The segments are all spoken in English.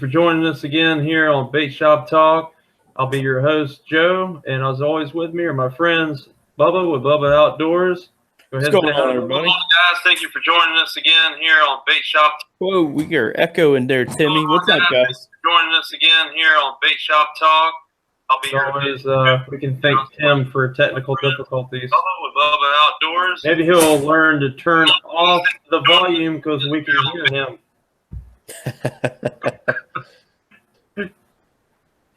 For joining us again here on Bait Shop Talk. I'll be your host, Joe, and as always with me are my friends, Bubba with Bubba Outdoors. Go ahead. What's going on, everybody? Hello, guys. Thank you for joining us again here on Bait Shop. Whoa, we are echoing there, Timmy. What's up, guys? Joining us again here on Bait Shop Talk. I'll be here. We can thank Tim for technical difficulties. Bubba with Bubba Outdoors. Maybe he'll learn to turn off the volume because we can hear him.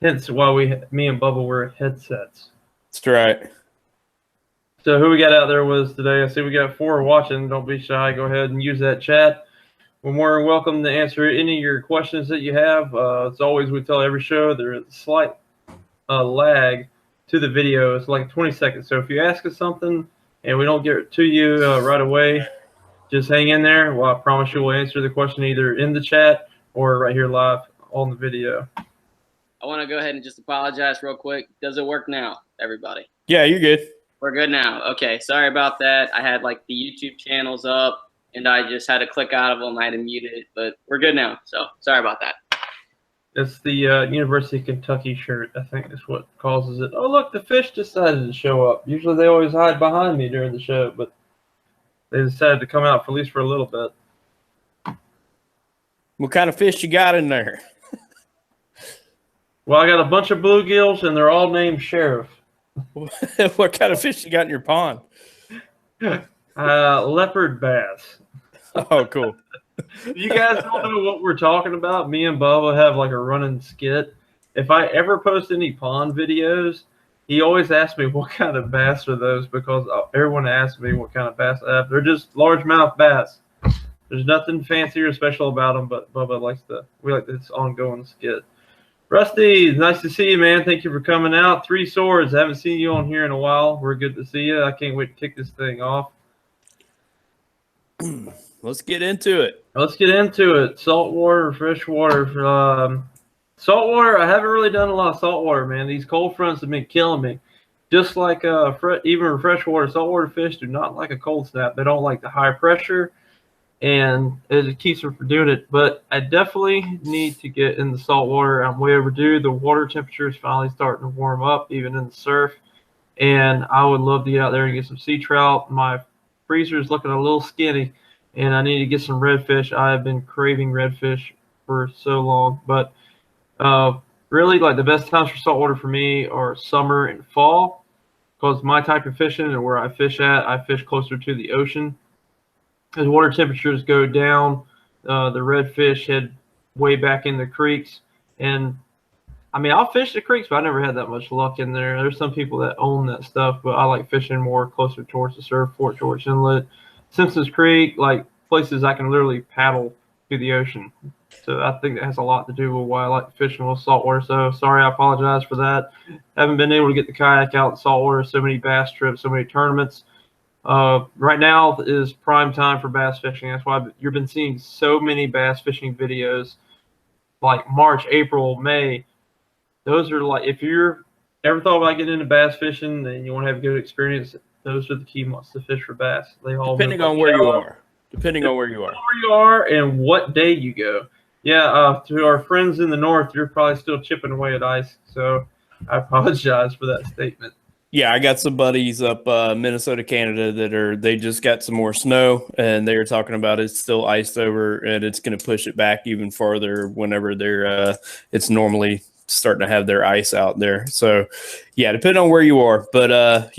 Hence why me and Bubba wear headsets. That's right. So who we got out there with us today? I see we got 4 watching. Don't be shy. Go ahead and use that chat. We're more than welcome to answer any of your questions that you have. As always, we tell every show there is a slight lag to the video. It's like 20 seconds. So if you ask us something and we don't get to you right away, just hang in there. Well, I promise you we'll answer the question either in the chat or right here live on the video. I want to go ahead and just apologize real quick. Does it work now, everybody? Yeah, you're good. We're good now. Okay, sorry about that. I had like the YouTube channels up, and I just had to click out of them. I had to mute it, but we're good now. So sorry about that. It's the University of Kentucky shirt, I think is what causes it. Oh, look, the fish decided to show up. Usually they always hide behind me during the show, but they decided to come out for at least for a little bit. What kind of fish you got in there? Well, I got a bunch of bluegills, and they're all named Sheriff. What kind of fish you got in your pond? Leopard bass. Oh, cool. You guys don't know what we're talking about. Me and Bubba have like a running skit. If I ever post any pond videos, he always asks me what kind of bass are those because everyone asks me what kind of bass I have. They're just largemouth bass. There's nothing fancy or special about them, but Bubba we like this ongoing skit. Rusty, nice to see you, man. Thank you for coming out. 3 Swords. I haven't seen you on here in a while. We're good to see you. I can't wait to kick this thing off. Let's get into it. Let's get into it. Saltwater, freshwater. Saltwater, I haven't really done a lot of saltwater, man. These cold fronts have been killing me. Just like even freshwater, saltwater fish do not like a cold snap. They don't like the high pressure, and it keeps them from doing it. But I definitely need to get in the saltwater. I'm way overdue. The water temperature is finally starting to warm up, even in the surf. And I would love to get out there and get some sea trout. My freezer is looking a little skinny, and I need to get some redfish. I have been craving redfish for so long. But really, like the best times for saltwater for me are summer and fall, because my type of fishing and where I fish at, I fish closer to the ocean. As water temperatures go down, the redfish head way back in the creeks. And, I mean, I'll fish the creeks, but I never had that much luck in there. There's some people that own that stuff, but I like fishing more closer towards the surf, Fort George Inlet, Simpsons Creek, like places I can literally paddle to the ocean. So I think that has a lot to do with why I like fishing with saltwater. So sorry, I apologize for that. Haven't been able to get the kayak out in saltwater. So many bass trips, so many tournaments. Right now is prime time for bass fishing. That's why you've been seeing so many bass fishing videos like March, April, May. Those are like, if you're ever thought about getting into bass fishing and you want to have a good experience, those are the key months to fish for bass. They all depending on where you are. Depending on where you are and what day you go. Yeah, to our friends in the north, you're probably still chipping away at ice. So I apologize for that statement. Yeah, I got some buddies up Minnesota, Canada they just got some more snow, and they were talking about it's still iced over, and it's going to push it back even farther whenever it's normally starting to have their ice out there. So, yeah, depending on where you are, but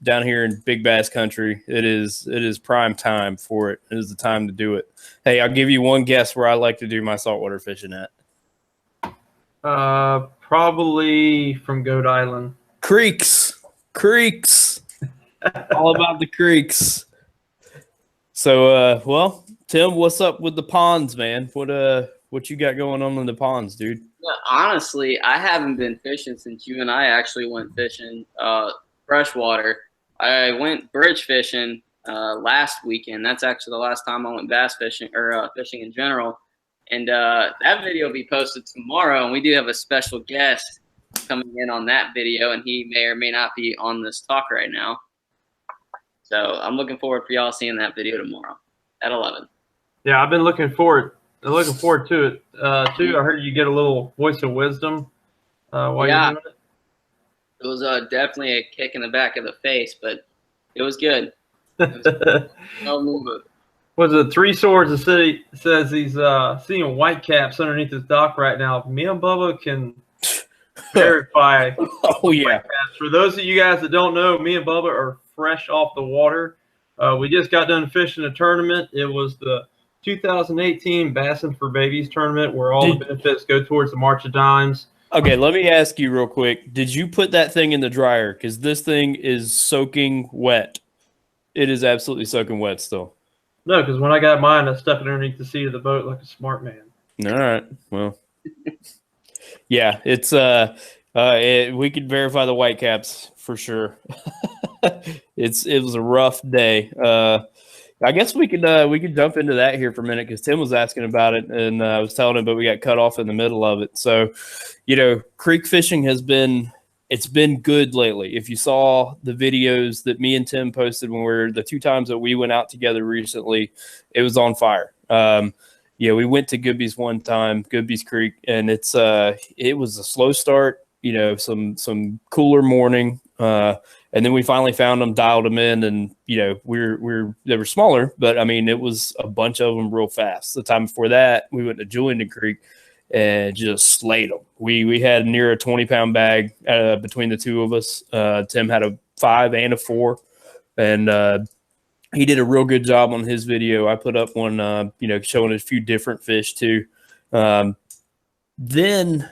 down here in Big Bass Country, it is prime time for it. It is the time to do it. Hey, I'll give you one guess where I like to do my saltwater fishing at. Probably from Goat Island. Creeks. All about the creeks. So well, Tim, what's up with the ponds, man? What you got going on in the ponds, dude? Yeah, honestly, I haven't been fishing since you and I actually went fishing freshwater. I went bridge fishing last weekend. That's actually the last time I went bass fishing or fishing in general. And that video will be posted tomorrow, and we do have a special guest coming in on that video, and he may or may not be on this talk right now. So I'm looking forward for y'all seeing that video tomorrow at 11. Yeah, I've been looking forward looking forward to it. Too, I heard you get a little voice of wisdom while you're doing it. It was definitely a kick in the back of the face, but it was good. It was, Was it Three Swords? The city says he's seeing white caps underneath his dock right now. Me and Bubba can verify. Oh yeah. For those of you guys that don't know, me and Bubba are fresh off the water. We just got done fishing a tournament. It was the 2018 Bassin for Babies tournament where all the benefits go towards the March of Dimes. Okay, let me ask you real quick. Did you put that thing in the dryer? Because this thing is soaking wet. It is absolutely soaking wet still. No, because when I got mine, I stuck it underneath the seat of the boat like a smart man. All right. Well, yeah, it's we could verify the white caps for sure. It was a rough day. I guess we could jump into that here for a minute because Tim was asking about it, and I was telling him, but we got cut off in the middle of it. So, creek fishing has been good lately. If you saw the videos that me and Tim posted when the 2 times that we went out together recently, it was on fire. We went to Goodby's one time, Goodby's Creek, and it was a slow start. Some cooler morning. And then we finally found them, dialed them in, and they were smaller, but I mean it was a bunch of them real fast. The time before that, we went to Julian Creek and just slayed them. We had near a 20-pound bag between the two of us. Tim had a 5 and a 4, and he did a real good job on his video. I put up one, showing a few different fish too. Then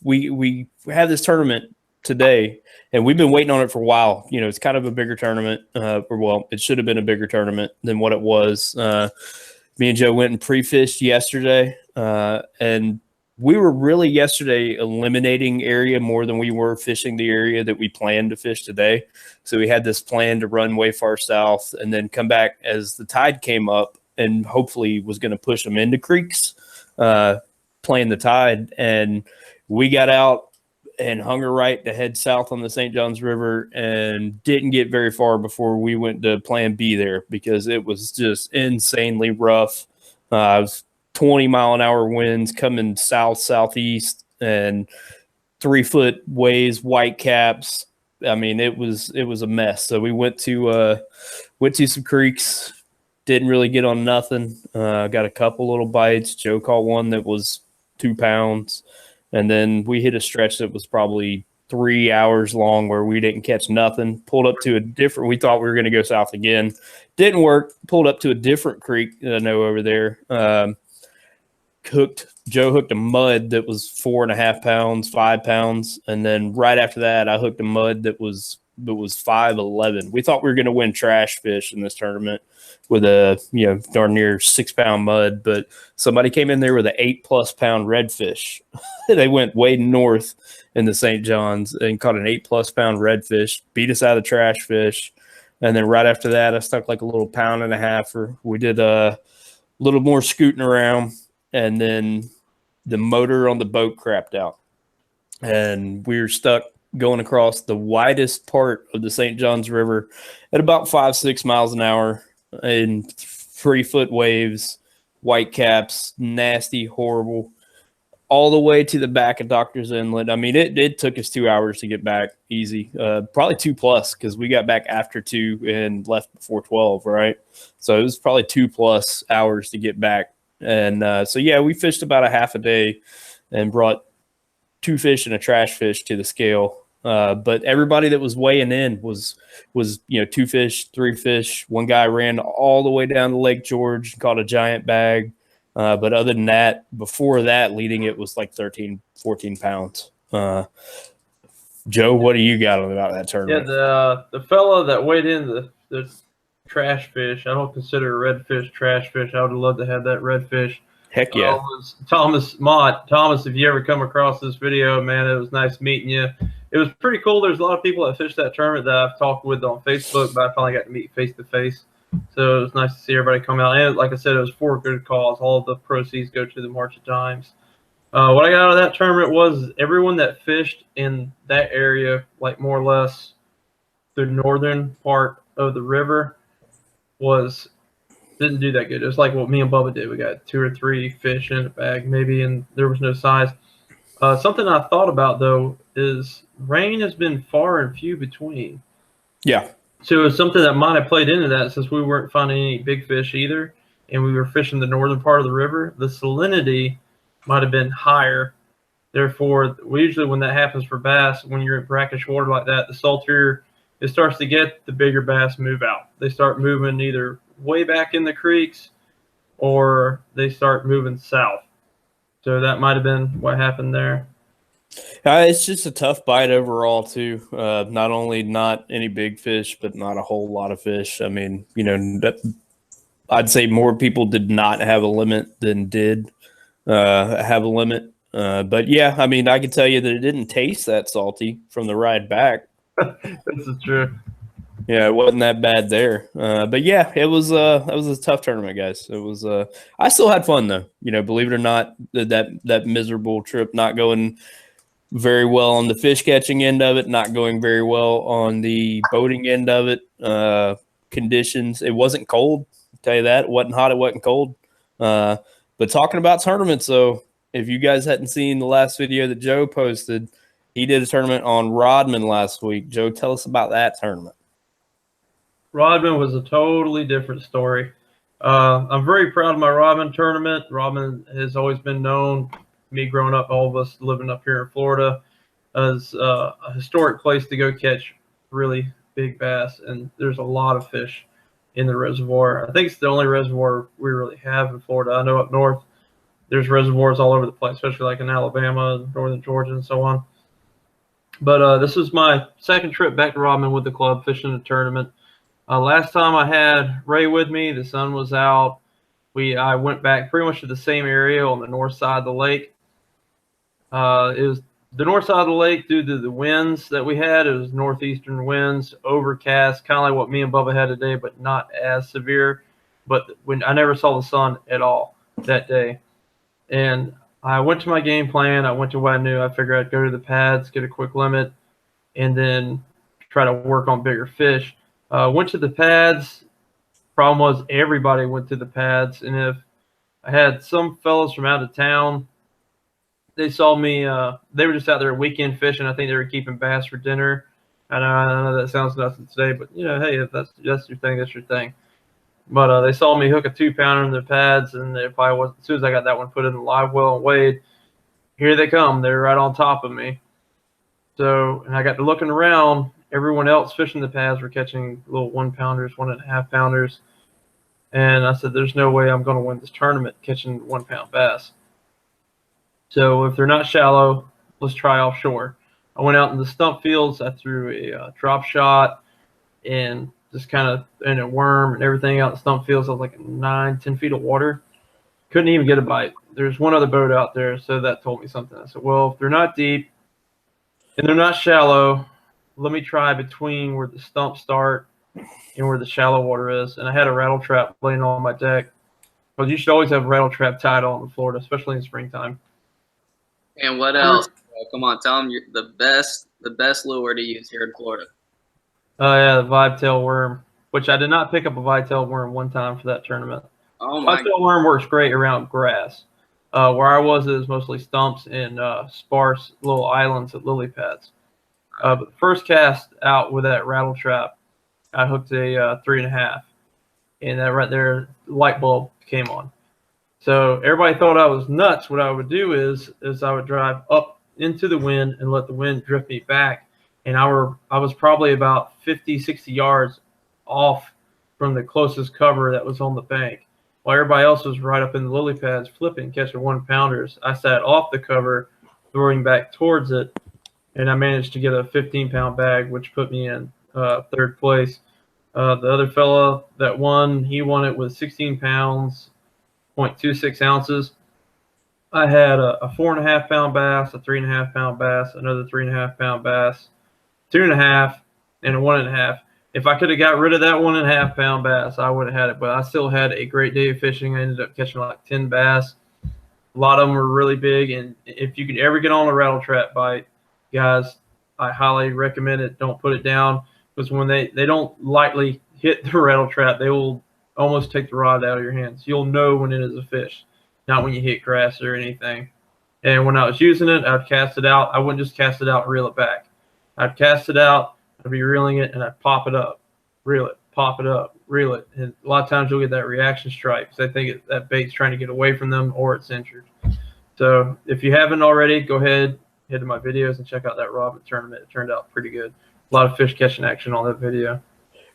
we have this tournament today. And we've been waiting on it for a while. It's kind of a bigger tournament. It should have been a bigger tournament than what it was. Me and Joe went and pre-fished yesterday. And we were really yesterday eliminating area more than we were fishing the area that we planned to fish today. So we had this plan to run way far south and then come back as the tide came up and hopefully was going to push them into creeks, playing the tide. And we got out and hung a right to head south on the St. Johns River and didn't get very far before we went to plan B there because it was just insanely rough. It was 20-mile-an-hour winds coming southeast and 3-foot waves, white caps. I mean, it was a mess. So we went to some creeks, didn't really get on nothing. Got a couple little bites. Joe caught one that was 2 pounds. And then we hit a stretch that was probably 3 hours long where we didn't catch nothing. Pulled up to we thought we were going to go south again. Didn't work. Pulled up to a different creek that I know over there. Joe hooked a mud that was 4.5 pounds, 5 pounds. And then right after that, I hooked a mud that was 5.11. We thought we were going to win trash fish in this tournament with a darn near 6-pound mud, but somebody came in there with an 8+ pound redfish. They went way north in the St. Johns and caught an 8+ pound redfish, beat us out of trash fish. And then right after that, I stuck like a little 1.5 pound. We did a little more scooting around, and then the motor on the boat crapped out, and we were stuck going across the widest part of the St. Johns River at about 5-6 miles an hour in 3-foot waves, white caps, nasty, horrible, all the way to the back of Doctor's Inlet. I mean, it took us 2 hours to get back easy, probably 2+ because we got back after 2 and left before 12, right? So it was probably 2+ hours to get back. And we fished about a half a day and brought 2 fish and a trash fish to the scale. But everybody that was weighing in was 2 fish, 3 fish. One guy ran all the way down to Lake George and caught a giant bag. But other than that, before that, leading it was like 13, 14 pounds. Joe, what do you got about that tournament? Yeah, the fellow that weighed in the trash fish, I don't consider redfish trash fish. I would love to have that redfish. Heck yeah. Was Thomas Mott. Thomas, if you ever come across this video, man, it was nice meeting you. It was pretty cool. There's a lot of people that fished that tournament that I've talked with on Facebook, but I finally got to meet face to face. So it was nice to see everybody come out. And like I said, it was for a good cause. All of the proceeds go to the March of Dimes. What I got out of that tournament was everyone that fished in that area, like more or less the northern part of the river, was didn't do that good. It was like what me and Bubba did. We got 2 or 3 fish in a bag maybe, and there was no size. Something I thought about though is rain has been far and few between. Yeah. So it was something that might have played into that, since we weren't finding any big fish either, and we were fishing the northern part of the river. The salinity might have been higher. Therefore, usually when that happens for bass, when you're in brackish water like that, the saltier it starts to get, the bigger bass move out. They start moving either way back in the creeks or they start moving south. So that might have been what happened there. It's just a tough bite overall too. Not only not any big fish, but not a whole lot of fish. I mean, I'd say more people did not have a limit than did have a limit. But yeah, I mean, I can tell you that it didn't taste that salty from the ride back. This is true. Yeah, it wasn't that bad there. But yeah, it was a tough tournament, guys. It was I still had fun though. Believe it or not, that miserable trip not going very well on the fish catching end of it, not going very well on the boating end of it. Conditions, it wasn't cold, I'll tell you that. It wasn't hot, it wasn't cold. But talking about tournaments, though, if you guys hadn't seen the last video that Joe posted, he did a tournament on Rodman last week. Joe, tell us about that tournament. Rodman was a totally different story. I'm very proud of my Rodman tournament. Rodman has always been known, me growing up, all of us living up here in Florida, as a historic place to go catch really big bass. And there's a lot of fish in the reservoir. I think it's the only reservoir we really have in Florida. I know up north there's reservoirs all over the place, especially like in Alabama, northern Georgia, and so on. But this is my second trip back to Rodman with the club, fishing a tournament. Last time I had Ray with me, the sun was out. I went back pretty much to the same area on the north side of the lake. It was the north side of the lake due to the winds that we had. It was northeastern winds, overcast, kind of like what me and Bubba had today, but not as severe. But when I never saw the sun at all that day. And I went to my game plan. I went to what I knew. I figured I'd go to the pads, get a quick limit, and then try to work on bigger fish. Went to the pads. Problem was everybody went to the pads, and if I had some fellows from out of town, they saw me. They were just out there weekend fishing. I think they were keeping bass for dinner. I know that sounds nothing today, but hey, if that's your thing, that's your thing. But they saw me hook a 2-pounder in the pads, and if I was, as soon as I got that one put in the live well and weighed, here they come. They're right on top of me. So, and I got to looking around. Everyone else fishing the pads were catching little 1-pounders, 1.5-pounders. And I said, there's no way I'm going to win this tournament catching 1-pound bass. So if they're not shallow, let's try offshore. I went out in the stump fields. I threw a drop shot and just kind of in a worm and everything out in the stump fields. I was like 9-10 feet of water. Couldn't even get a bite. There's one other boat out there, so that told me something. I said, well, if they're not deep and they're not shallow, let me try between where the stumps start and where the shallow water is. And I had a rattle trap laying on my deck. But you should always have a rattle trap tied on in Florida, especially in springtime. And what else? Come on, tell them the best lure to use here in Florida. Oh, yeah, the vibe tail worm, which I did not pick up a vibe tail worm one time for that tournament. Oh, my Vibe tail worm works great around grass. Where I was, it was mostly stumps and sparse little islands at lily pads. But the first cast out with that rattle trap, I hooked a 3.5. And that right there, light bulb came on. So everybody thought I was nuts. What I would do is I would drive up into the wind and let the wind drift me back. And I was probably about 50, 60 yards off from the closest cover that was on the bank. While everybody else was right up in the lily pads flipping, catching 1-pounders. I sat off the cover, throwing back towards it, and I managed to get a 15-pound bag, which put me in third place. The other fella that won, he won it with 16 pounds, 0.26 ounces. I had a 4.5-pound bass, a 3.5-pound bass, another 3.5-pound bass, 2.5, and a 1.5. If I could have got rid of that 1.5-pound bass, I would have had it. But I still had a great day of fishing. I ended up catching like 10 bass. A lot of them were really big. And if you could ever get on a rattle trap bite, guys, I highly recommend it. Don't put it down, because when they don't lightly hit the rattle trap, they will almost take the rod out of your hands. You'll know when it is a fish, not when you hit grass or anything. And when I was using it, I'd cast it out. I wouldn't just cast it out and reel it back. I'd cast it out, I'd be reeling it, and I'd pop it up, reel it, pop it up, reel it. And a lot of times you'll get that reaction strike because they think that bait's trying to get away from them or it's injured. So if you haven't already, go ahead, head to my videos and check out that Robin tournament. It turned out pretty good. A lot of fish catching action on that video.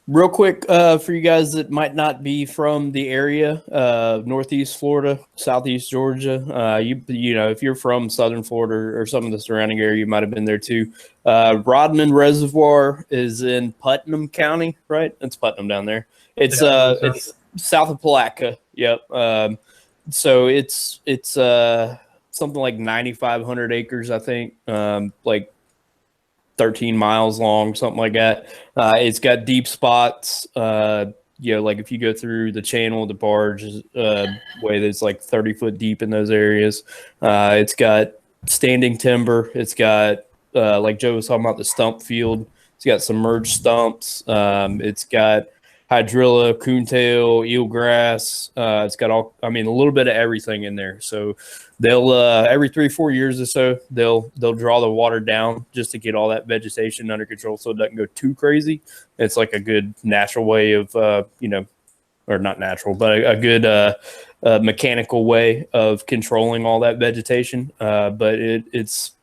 Real quick, for you guys that might not be from the area, Northeast Florida, Southeast Georgia, you know, if you're from Southern Florida or some of the surrounding area, you might have been there too. Rodman Reservoir is in Putnam County, right? It's Putnam down there. It's south of Palatka. Yep. So it's something like 9,500 acres, I think. Like 13 miles long, something like that. It's got deep spots. You know, like if you go through the channel, the barge way that's like 30 foot deep in those areas. It's got standing timber. It's got, like Joe was talking about, the stump field. It's got submerged stumps. It's got hydrilla, coontail, eelgrass. It's got all, I mean, a little bit of everything in there. So they'll every 3-4 years or so, they'll draw the water down just to get all that vegetation under control so it doesn't go too crazy. It's like a good natural way of, you know, or not natural, but a good mechanical way of controlling all that vegetation. But it's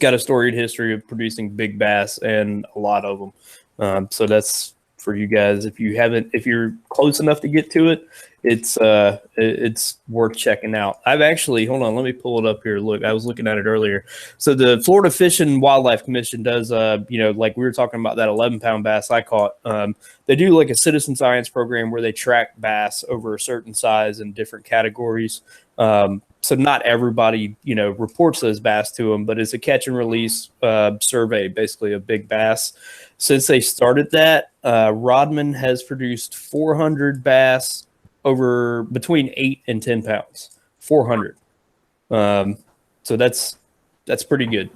got a storied history of producing big bass and a lot of them. So that's for you guys. If you're close enough to get to it, it's worth checking out. I've actually, hold on, let me pull it up here. Look, I was looking at it earlier. So the Florida Fish and Wildlife Commission does, you know, like we were talking about that 11-pound bass I caught. They do like a citizen science program where they track bass over a certain size in different categories. So not everybody, you know, reports those bass to them, but it's a catch and release survey, basically, of big bass. Since they started that, Rodman has produced 400 bass over between 8 and 10 pounds. 400. So that's pretty good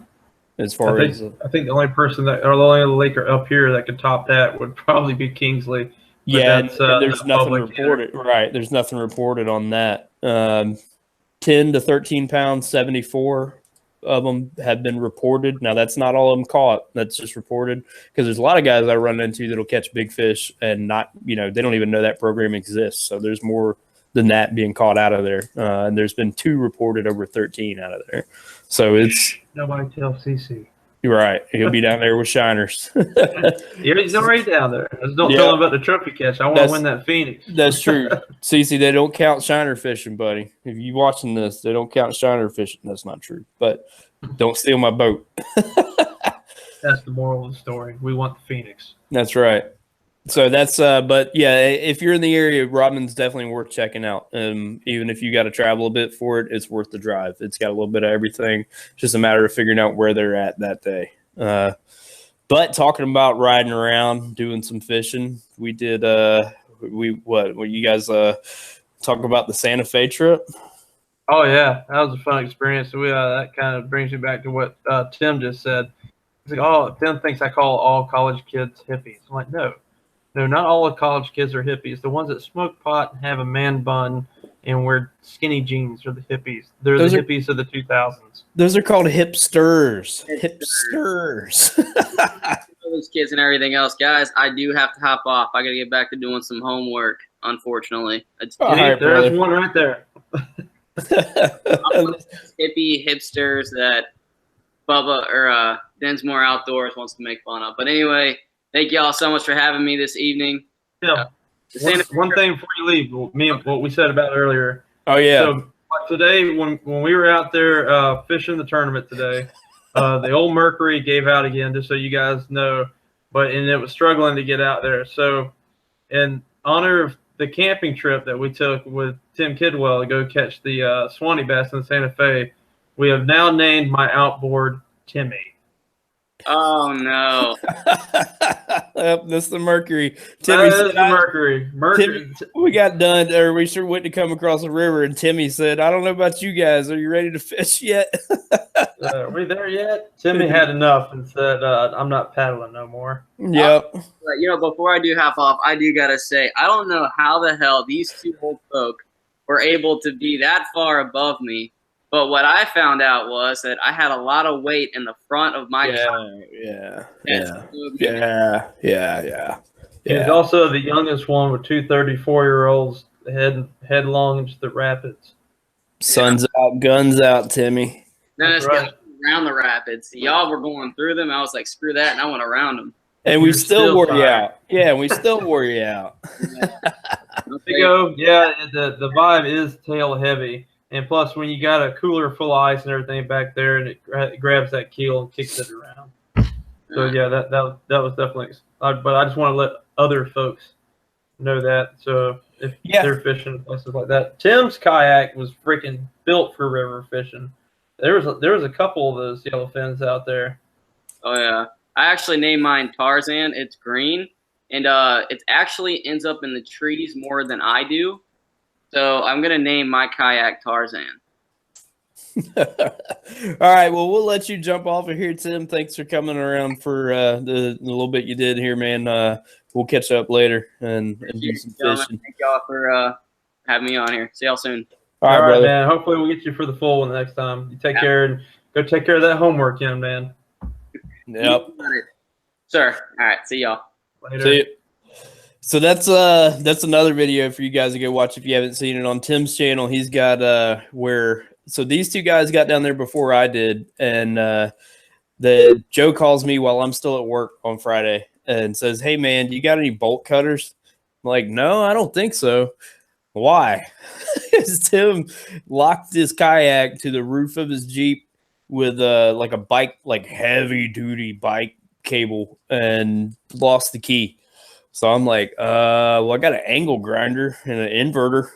as far as. I think the only person that, or the only lake up here that could top that would probably be Kingsley. Yeah, there's nothing reported. Right, there's nothing reported on that. 10 to 13 pounds, 74 of them have been reported. Now, that's not all of them caught. That's just reported, because there's a lot of guys I run into that'll catch big fish and not, you know, they don't even know that program exists. So there's more than that being caught out of there. And there's been 2 reported over 13 out of there. So it's nobody tell CC. You're right. He'll be down there with shiners. He's already down there. Just don't tell him about the trophy catch. I want to win that Phoenix. That's true. CC, they don't count shiner fishing, buddy. If you watching this, they don't count shiner fishing. That's not true. But don't steal my boat. That's the moral of the story. We want the Phoenix. That's right. So that's but yeah, if you're in the area, Rodman's definitely worth checking out. Even if you got to travel a bit for it, it's worth the drive. It's got a little bit of everything. It's just a matter of figuring out where they're at that day. But talking about riding around, doing some fishing, we did what you guys talk about the Santa Fe trip? Oh yeah, that was a fun experience. We that kind of brings me back to what Tim just said. He's like, oh, Tim thinks I call all college kids hippies. I'm like, no, not all the college kids are hippies. The ones that smoke pot and have a man bun and wear skinny jeans are the hippies. They're the hippies of the 2000s. Those are called hipsters. Hipsters. Those kids and everything else, guys. I do have to hop off. I got to get back to doing some homework. Unfortunately, there's one right there. Hippie hipsters that Bubba or Densmore Outdoors wants to make fun of. But anyway, thank you all so much for having me this evening. Yeah. One thing before you leave, what we said about earlier. Oh yeah. So today, when we were out there fishing the tournament today, the old Mercury gave out again, just so you guys know. And it was struggling to get out there. So, in honor of the camping trip that we took with Tim Kidwell to go catch the Swanee bass in Santa Fe, we have now named my outboard Timmy. Oh no! Yep, that's the Mercury. Timmy That said, is the Mercury. Timmy, we got done, or we sure went to come across the river, and Timmy said, "I don't know about you guys. Are you ready to fish yet?" Are we there yet? Timmy had enough and said, "I'm not paddling no more." Yep. But, before I do hop off, I do gotta say, I don't know how the hell these two old folk were able to be that far above me. But what I found out was that I had a lot of weight in the front of my Yeah. He's also the youngest one with two 34-year-olds headlong into the rapids. Sun's out, guns out, Timmy. Then That's it's right. around the rapids. Y'all were going through them. I was like, screw that, and I went around them. And we You're still wore you tired. out. Yeah, we still wore you out. The vibe is tail heavy. And plus, when you got a cooler full of ice and everything back there, and it grabs that keel and kicks it around. So yeah, that was definitely. But I just want to let other folks know that. So if they're fishing places like that, Tim's kayak was freaking built for river fishing. There was a couple of those yellowfins out there. Oh yeah, I actually named mine Tarzan. It's green, and it actually ends up in the trees more than I do. So I'm gonna name my kayak Tarzan. All right, well, we'll let you jump off of here, Tim. Thanks for coming around for the little bit you did here, man. We'll catch up later and do some fishing. Thank y'all for having me on here. See y'all soon. All right, brother. Man. Hopefully we'll get you for the full one next time. You take care and go take care of that homework, young man. Yep. Sir. All right. See y'all. Later. See you. So that's another video for you guys to go watch if you haven't seen it on Tim's channel. He's got so these two guys got down there before I did, and the Joe calls me while I'm still at work on Friday and says, "Hey man, do you got any bolt cutters?" I'm like, "No, I don't think so." Why? Tim locked his kayak to the roof of his Jeep with like a bike, like heavy duty bike cable, and lost the key. So I'm like, well, I got an angle grinder and an inverter.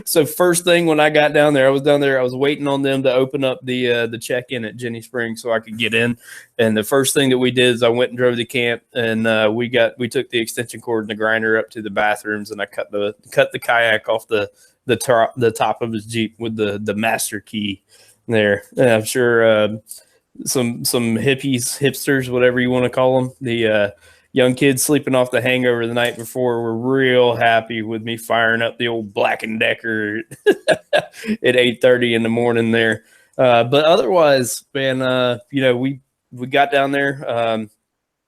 So first thing when I got down there, I was waiting on them to open up the check-in at Jenny Springs so I could get in. And the first thing that we did is I went and drove to camp, and we took the extension cord and the grinder up to the bathrooms, and I cut the kayak off the top of his Jeep with the master key there. And I'm sure some hipsters, whatever you want to call them, the young kids sleeping off the hangover the night before were real happy with me firing up the old Black & Decker at 8:30 in the morning there. But otherwise, man, we got down there.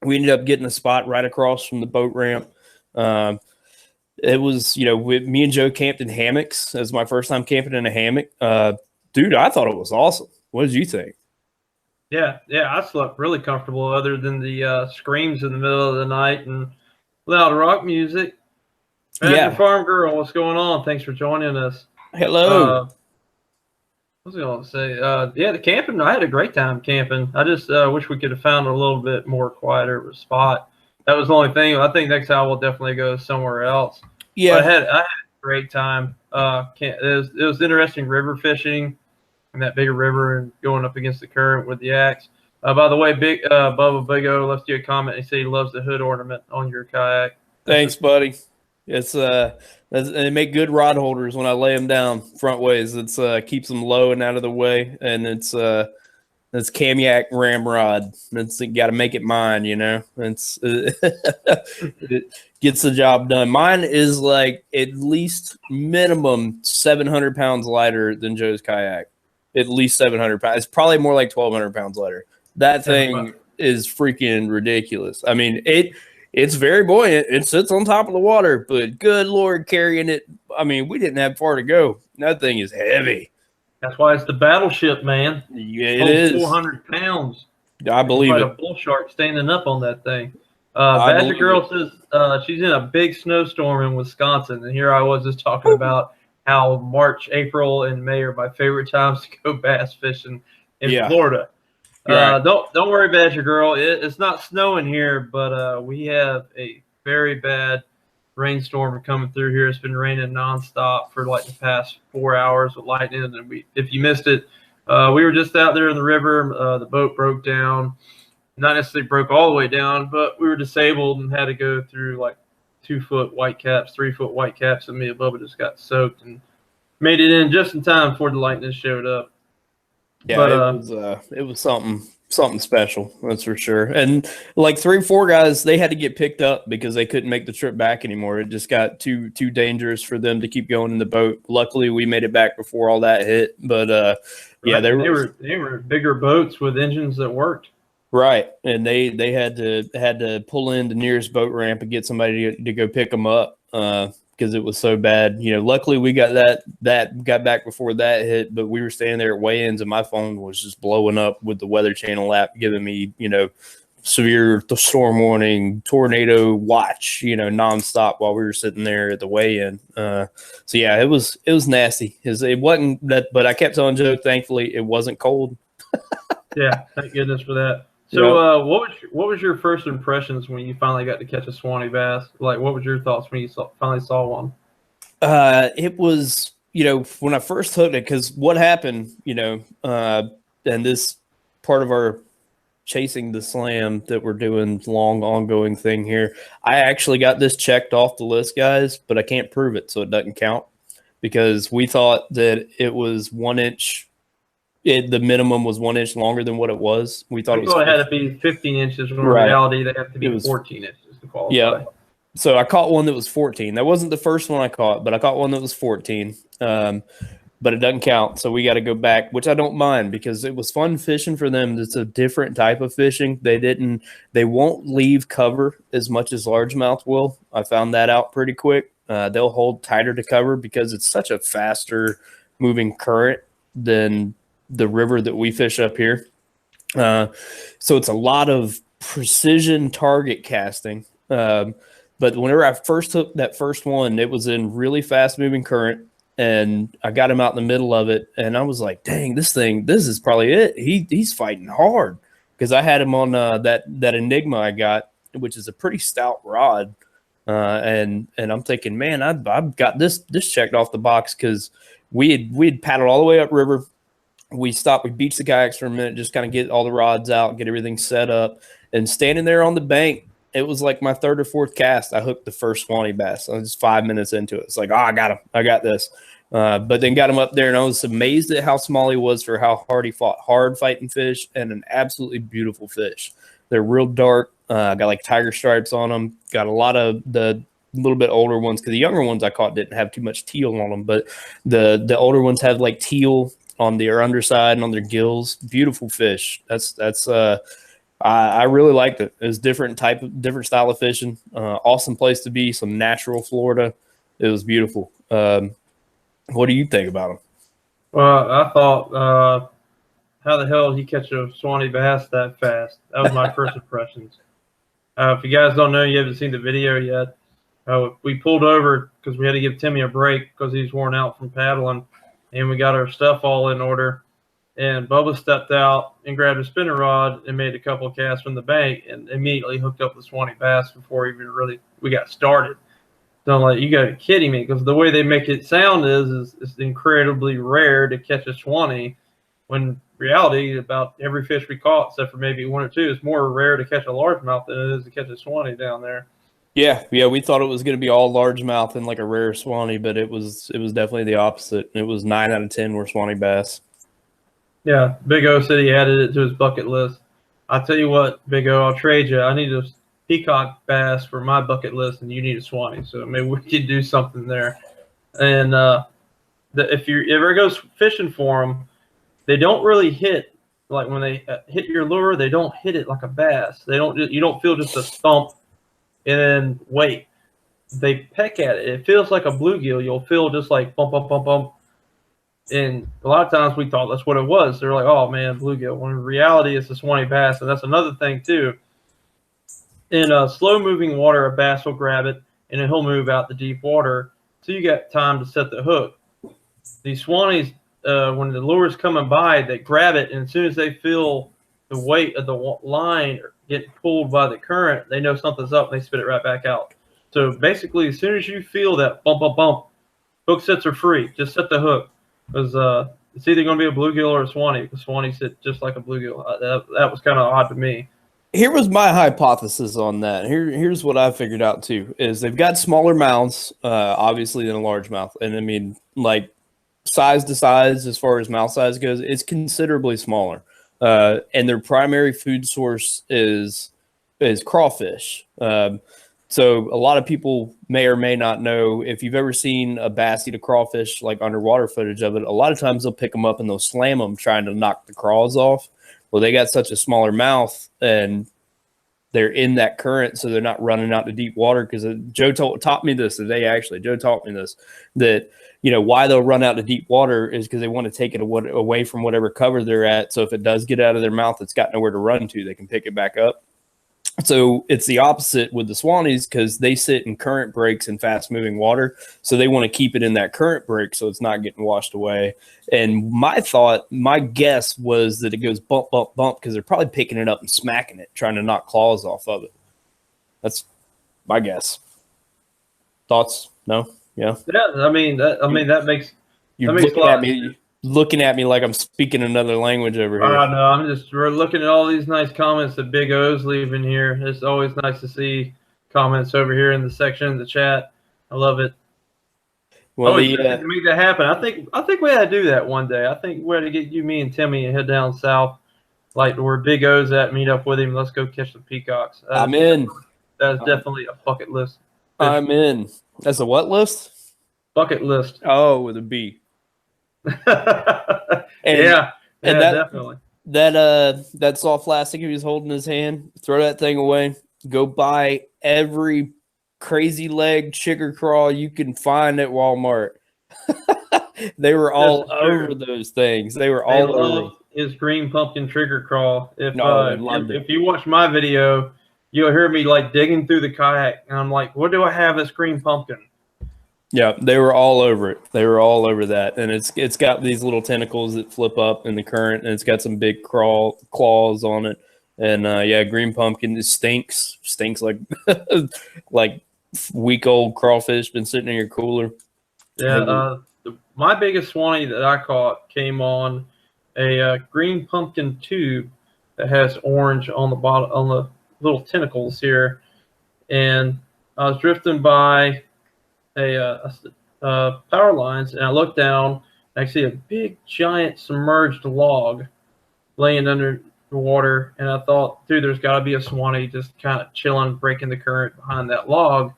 We ended up getting a spot right across from the boat ramp. It was, me and Joe camped in hammocks. It was my first time camping in a hammock. Dude, I thought it was awesome. What did you think? Yeah, I slept really comfortable other than the screams in the middle of the night and loud rock music. Badger Farm Girl, what's going on? Thanks for joining us. Hello. What was I going to say? The camping, I had a great time camping. I just wish we could have found a little bit more quieter spot. That was the only thing. I think next time we'll definitely go somewhere else. Yeah. But I had a great time. It was interesting river fishing in that bigger river and going up against the current with the axe. By the way, Bubba Big O left you a comment. He said he loves the hood ornament on your kayak. Thanks, buddy. It's they make good rod holders when I lay them down front ways. It's keeps them low and out of the way, and it's Kayak ramrod. It's got to make it mine, It's it gets the job done. Mine is like at least minimum 700 pounds lighter than Joe's kayak. At least 700 pounds. It's probably more like 1,200 pounds lighter. That thing is freaking ridiculous. I mean, it's very buoyant. It sits on top of the water, but good Lord, carrying it. I mean, we didn't have far to go. That thing is heavy. That's why it's the battleship, man. Yeah, it is. 400 pounds. I believe it. A bull shark standing up on that thing. Badger Girl says she's in a big snowstorm in Wisconsin, and here I was just talking about how March, April, and May are my favorite times to go bass fishing in Florida. Right. Don't worry, Badger Girl. It's not snowing here, but we have a very bad rainstorm coming through here. It's been raining nonstop for like the past 4 hours with lightning. And if you missed it, we were just out there in the river. The boat broke down. not necessarily broke all the way down, but we were disabled and had to go through like 2-foot white caps, 3-foot white caps, and me and Bubba just got soaked and made it in just in time before the lightning showed up. Yeah, But it was something special, that's for sure. And like 3 or 4 guys, they had to get picked up because they couldn't make the trip back anymore. It just got too dangerous for them to keep going in the boat. Luckily, we made it back before all that hit. But yeah, right, they were bigger boats with engines that worked. Right, and they had to pull in the nearest boat ramp and get somebody to go pick them up because it was so bad. You know, luckily we got that got back before that hit, but we were standing there at weigh-ins and my phone was just blowing up with the Weather Channel app giving me, you know, severe storm warning, tornado watch, you know, nonstop while we were sitting there at the weigh-in. So yeah, it was nasty. It wasn't that, but I kept telling Joe, thankfully it wasn't cold. Yeah, thank goodness for that. So, what was your first impressions when you finally got to catch a Swanee bass? Like, what was your thoughts when you finally saw one? It was, you know, when I first hooked it, because what happened, you know, and this part of our chasing the slam that we're doing long ongoing thing here, I actually got this checked off the list, guys, but I can't prove it, so it doesn't count because we thought that it was 1 inch. The minimum was 1 inch longer than what it was. We thought it had to be 15 inches. When in reality, they have to be 14 inches to qualify. Yeah. So I caught one that was 14. That wasn't the first one I caught, but I caught one that was 14. But it doesn't count. So we got to go back, which I don't mind because it was fun fishing for them. It's a different type of fishing. They won't leave cover as much as largemouth will. I found that out pretty quick. They'll hold tighter to cover because it's such a faster moving current than the river that we fish up here. So it's a lot of precision target casting. But whenever I first took that first one, it was in really fast moving current and I got him out in the middle of it. And I was like, dang, this is probably it. He's fighting hard because I had him on that Enigma I got, which is a pretty stout rod. And I'm thinking, man, I've got this checked off the box because we'd paddled all the way upriver. We stopped, we beached the kayaks for a minute, just kind of get all the rods out, get everything set up. And standing there on the bank, it was like my 3rd or 4th cast. I hooked the first Swanee bass. I was just 5 minutes into it. It's like, oh, I got him. I got this. But then got him up there, and I was amazed at how small he was for how hard he fought. Hard fighting fish and an absolutely beautiful fish. They're real dark. Got like tiger stripes on them. Got a lot of the little bit older ones because the younger ones I caught didn't have too much teal on them. But the older ones have like teal on their underside and on their gills. Beautiful fish. I really liked it. It was different style of fishing. Awesome place to be. Some natural Florida. It was beautiful. What do you think about them? Well, I thought, how the hell did he catch a Swanee bass that fast? That was my first impressions. If you guys don't know, you haven't seen the video yet. We pulled over because we had to give Timmy a break because he was worn out from paddling. And we got our stuff all in order. And Bubba stepped out and grabbed a spinner rod and made a couple of casts from the bank and immediately hooked up the Swanee bass before even we got started. So I'm like, you got to be kidding me, because the way they make it sound is it's incredibly rare to catch a Swanee, when in reality, about every fish we caught, except for maybe 1 or 2, it's more rare to catch a largemouth than it is to catch a Swanee down there. Yeah, we thought it was going to be all largemouth and like a rare Swanee, but it was definitely the opposite. It was 9 out of 10 were Swanee bass. Yeah, Big O said he added it to his bucket list. I'll tell you what, Big O, I'll trade you. I need a peacock bass for my bucket list, and you need a Swanee, so maybe we could do something there. And if you ever go fishing for them, they don't really hit, like when they hit your lure, they don't hit it like a bass. You don't feel just a thump and then wait. They peck at it. It feels like a bluegill. You'll feel just like bump, bump, bump, bump. And a lot of times we thought that's what it was. They're like, oh, man, bluegill. When in reality, it's a Swanee bass. And that's another thing, too. In slow-moving water, a bass will grab it, and then he'll move out the deep water. So you got time to set the hook. These Swanees, when the lure's coming by, they grab it, and as soon as they feel the weight of the line get pulled by the current, they know something's up, and they spit it right back out. So basically, as soon as you feel that bump, bump, bump, hook sets are free. Just set the hook. Because it's either going to be a bluegill or a Swanee. The Swanee sit just like a bluegill. That was kind of odd to me. here was my hypothesis on that. Here's what I figured out too: is they've got smaller mouths, obviously, than a largemouth, and I mean, like size to size, as far as mouth size goes, it's considerably smaller. And their primary food source is crawfish. So a lot of people may or may not know, if you've ever seen a bass eat a crawfish, like underwater footage of it, a lot of times they'll pick them up and they'll slam them trying to knock the craws off. Well, they got such a smaller mouth and they're in that current, so they're not running out to deep water. Because Joe taught me this today, actually. Joe taught me this, that why they'll run out to deep water is because they want to take it away from whatever cover they're at. So if it does get out of their mouth, it's got nowhere to run to. They can pick it back up. So it's the opposite with the Swannies, because they sit in current breaks in fast moving water. So they want to keep it in that current break so it's not getting washed away. And my guess was that it goes bump, bump, bump, because they're probably picking it up and smacking it, trying to knock claws off of it. That's my guess. Thoughts? No? Yeah. Yeah, I mean that makes. You're looking at me like I'm speaking another language over here. No, we're looking at all these nice comments that Big O's leaving here. It's always nice to see comments over here in the section of the chat. I love it. Well, to make that happen. I think we had to do that one day. I think we had to get me and Timmy and head down south, like where Big O's at, meet up with him. Let's go catch the peacocks. I'm in. That's definitely a bucket list. I'm in. That's a what list? Bucket list. Oh, with a B. Yeah, definitely. That soft plastic he was holding in his hand, throw that thing away. Go buy every crazy leg chigger crawl you can find at Walmart. They were all over those things. They were all over. His green pumpkin trigger crawl. If you watch my video, you'll hear me like digging through the kayak, and I'm like, "What do I have as green pumpkin?" Yeah, they were all over it. They were all over that, and it's got these little tentacles that flip up in the current, and it's got some big claws on it. And green pumpkin, it stinks like like week old crawfish been sitting in your cooler. Yeah, my biggest Swanee that I caught came on a green pumpkin tube that has orange on the bottom, on the little tentacles here, and I was drifting by power lines, and I looked down and I see a big giant submerged log laying under the water, and I thought, dude, there's got to be a Swanee just kind of chilling, breaking the current behind that log,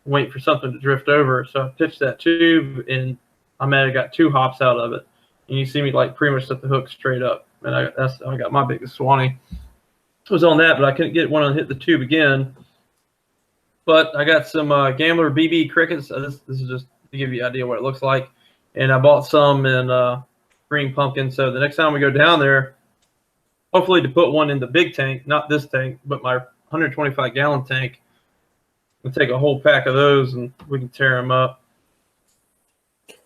waiting for something to drift over. So I pitched that tube, and I might have got 2 hops out of it, and you see me like pretty much set the hook straight up, and I got my biggest Swanee. It was on that, but I couldn't get one to hit the tube again. But I got some Gambler BB crickets. This is just to give you an idea what it looks like. And I bought some in green pumpkin. So the next time we go down there, hopefully to put one in the big tank, not this tank, but my 125-gallon tank, and take a whole pack of those, and we can tear them up.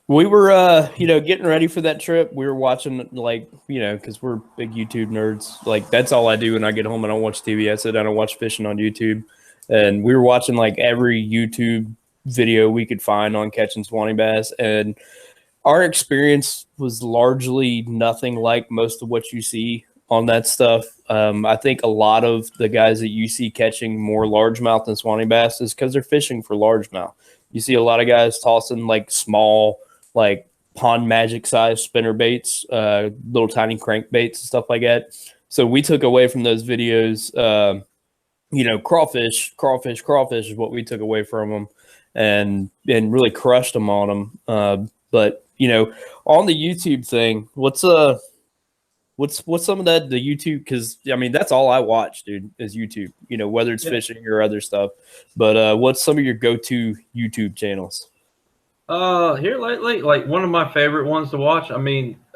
We were, getting ready for that trip. We were watching, because we're big YouTube nerds. Like, that's all I do when I get home. I don't watch TV. I sit down and watch fishing on YouTube. And we were watching like every YouTube video we could find on catching Swanee bass. And our experience was largely nothing like most of what you see on that stuff. I think a lot of the guys that you see catching more largemouth than Swanee bass is because they're fishing for largemouth. You see a lot of guys tossing like small, like pond magic size spinner baits, little tiny crankbaits and stuff like that. So we took away from those videos, crawfish is what we took away from them, and really crushed them on them. But on the YouTube thing, what's some of that, the YouTube? Because I mean, that's all I watch, dude, is YouTube. Whether it's fishing or other stuff. But what's some of your go-to YouTube channels? Here lately, like one of my favorite ones to watch,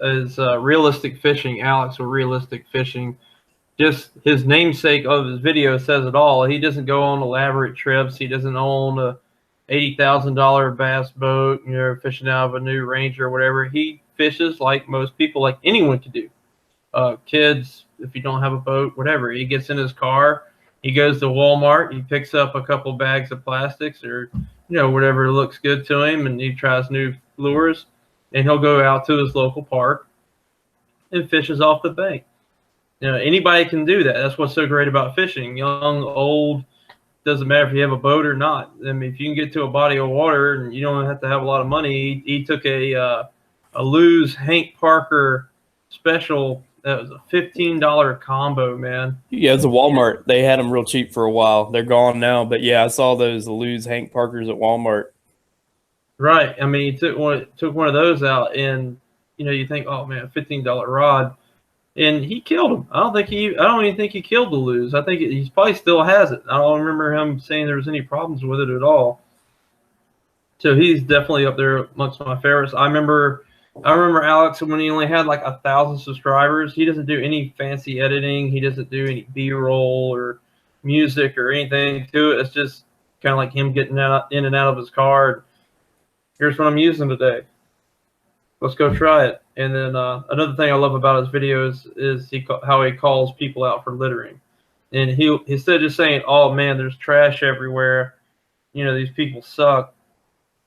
is Realistic Fishing. Alex with Realistic Fishing. Just his namesake of his video says it all. He doesn't go on elaborate trips. He doesn't own a $80,000 bass boat, fishing out of a new Ranger or whatever. He fishes like most people, like anyone could do. Kids, if you don't have a boat, whatever. He gets in his car. He goes to Walmart. He picks up a couple bags of plastics or, whatever looks good to him, and he tries new lures. And he'll go out to his local park and fishes off the bank. You know, anybody can do that. That's what's so great about fishing. Young, old, doesn't matter if you have a boat or not. I mean, if you can get to a body of water and you don't have to have a lot of money, he took a Lew's Hank Parker special. That was a $15 combo, man. Yeah, it's a Walmart. They had them real cheap for a while. They're gone now, but yeah, I saw those Lew's Hank Parkers at Walmart. Right. I mean, he took one of those out, and you know, you think, oh man, $15 rod, and he killed him. I don't even think he killed the Lew's. I think he probably still has it. I don't remember him saying there was any problems with it at all. So he's definitely up there amongst my favorites. I remember Alex when he only had like 1,000 subscribers. He doesn't do any fancy editing. He doesn't do any B-roll or music or anything to it. It's just kind of like him getting out in and out of his car. Here's what I'm using today. Let's go try it. And then another thing I love about his videos is how he calls people out for littering. And he instead of just saying, "Oh man, there's trash everywhere," you know, these people suck.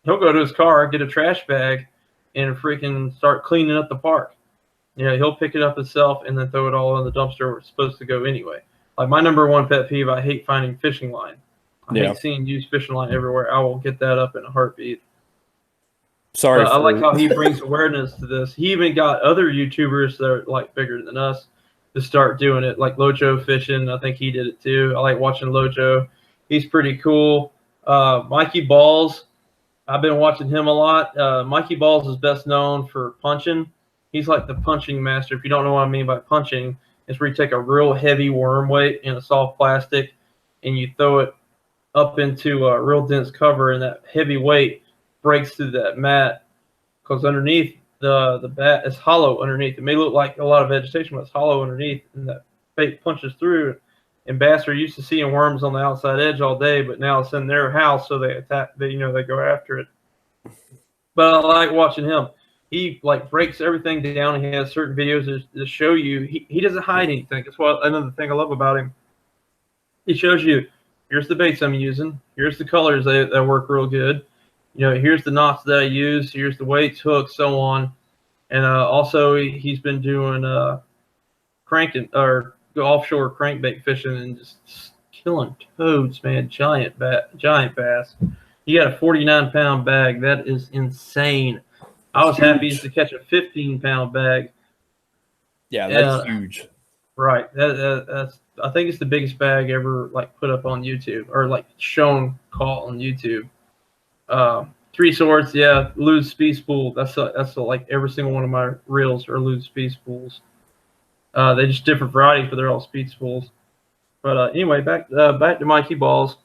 He'll go to his car, get a trash bag, and freaking start cleaning up the park. You know, he'll pick it up himself and then throw it all in the dumpster where it's supposed to go anyway. Like my number one pet peeve, I hate finding fishing line. I hate seeing used fishing line everywhere. I will get that up in a heartbeat. Sorry. I like how he brings awareness to this. He even got other YouTubers that are like bigger than us to start doing it, like Lojo Fishing. I think he did it too. I like watching Lojo. He's pretty cool. Mikey Balls, I've been watching him a lot. Mikey Balls is best known for punching. He's like the punching master. If you don't know what I mean by punching, it's where you take a real heavy worm weight in a soft plastic and you throw it up into a real dense cover, and that heavy weight breaks through that mat because underneath the bat is hollow underneath. It may look like a lot of vegetation, but it's hollow underneath, and that bait punches through. And bass are used to seeing worms on the outside edge all day, but now it's in their house, so they attack. They go after it. But I like watching him. He like breaks everything down. He has certain videos that show you he doesn't hide anything. That's what another thing I love about him. He shows you, here's the baits I'm using. Here's the colors that work real good. You know, here's the knots that I use. Here's the weights, hooks, so on. And also he's been doing cranking or offshore crankbait fishing and just killing toads, man. Giant bass. He got a 49-pound bag. That is insane. I was happy to catch a 15-pound bag. Yeah, that's huge. Right. That's I think it's the biggest bag ever like put up on YouTube or like shown caught on YouTube. 3 Swords, yeah, Lew's Speed Spool. That's like every single one of my reels are Lew's Speed Spools. They're just different varieties, but they're all speed spools. But anyway, back to Mikey Balls.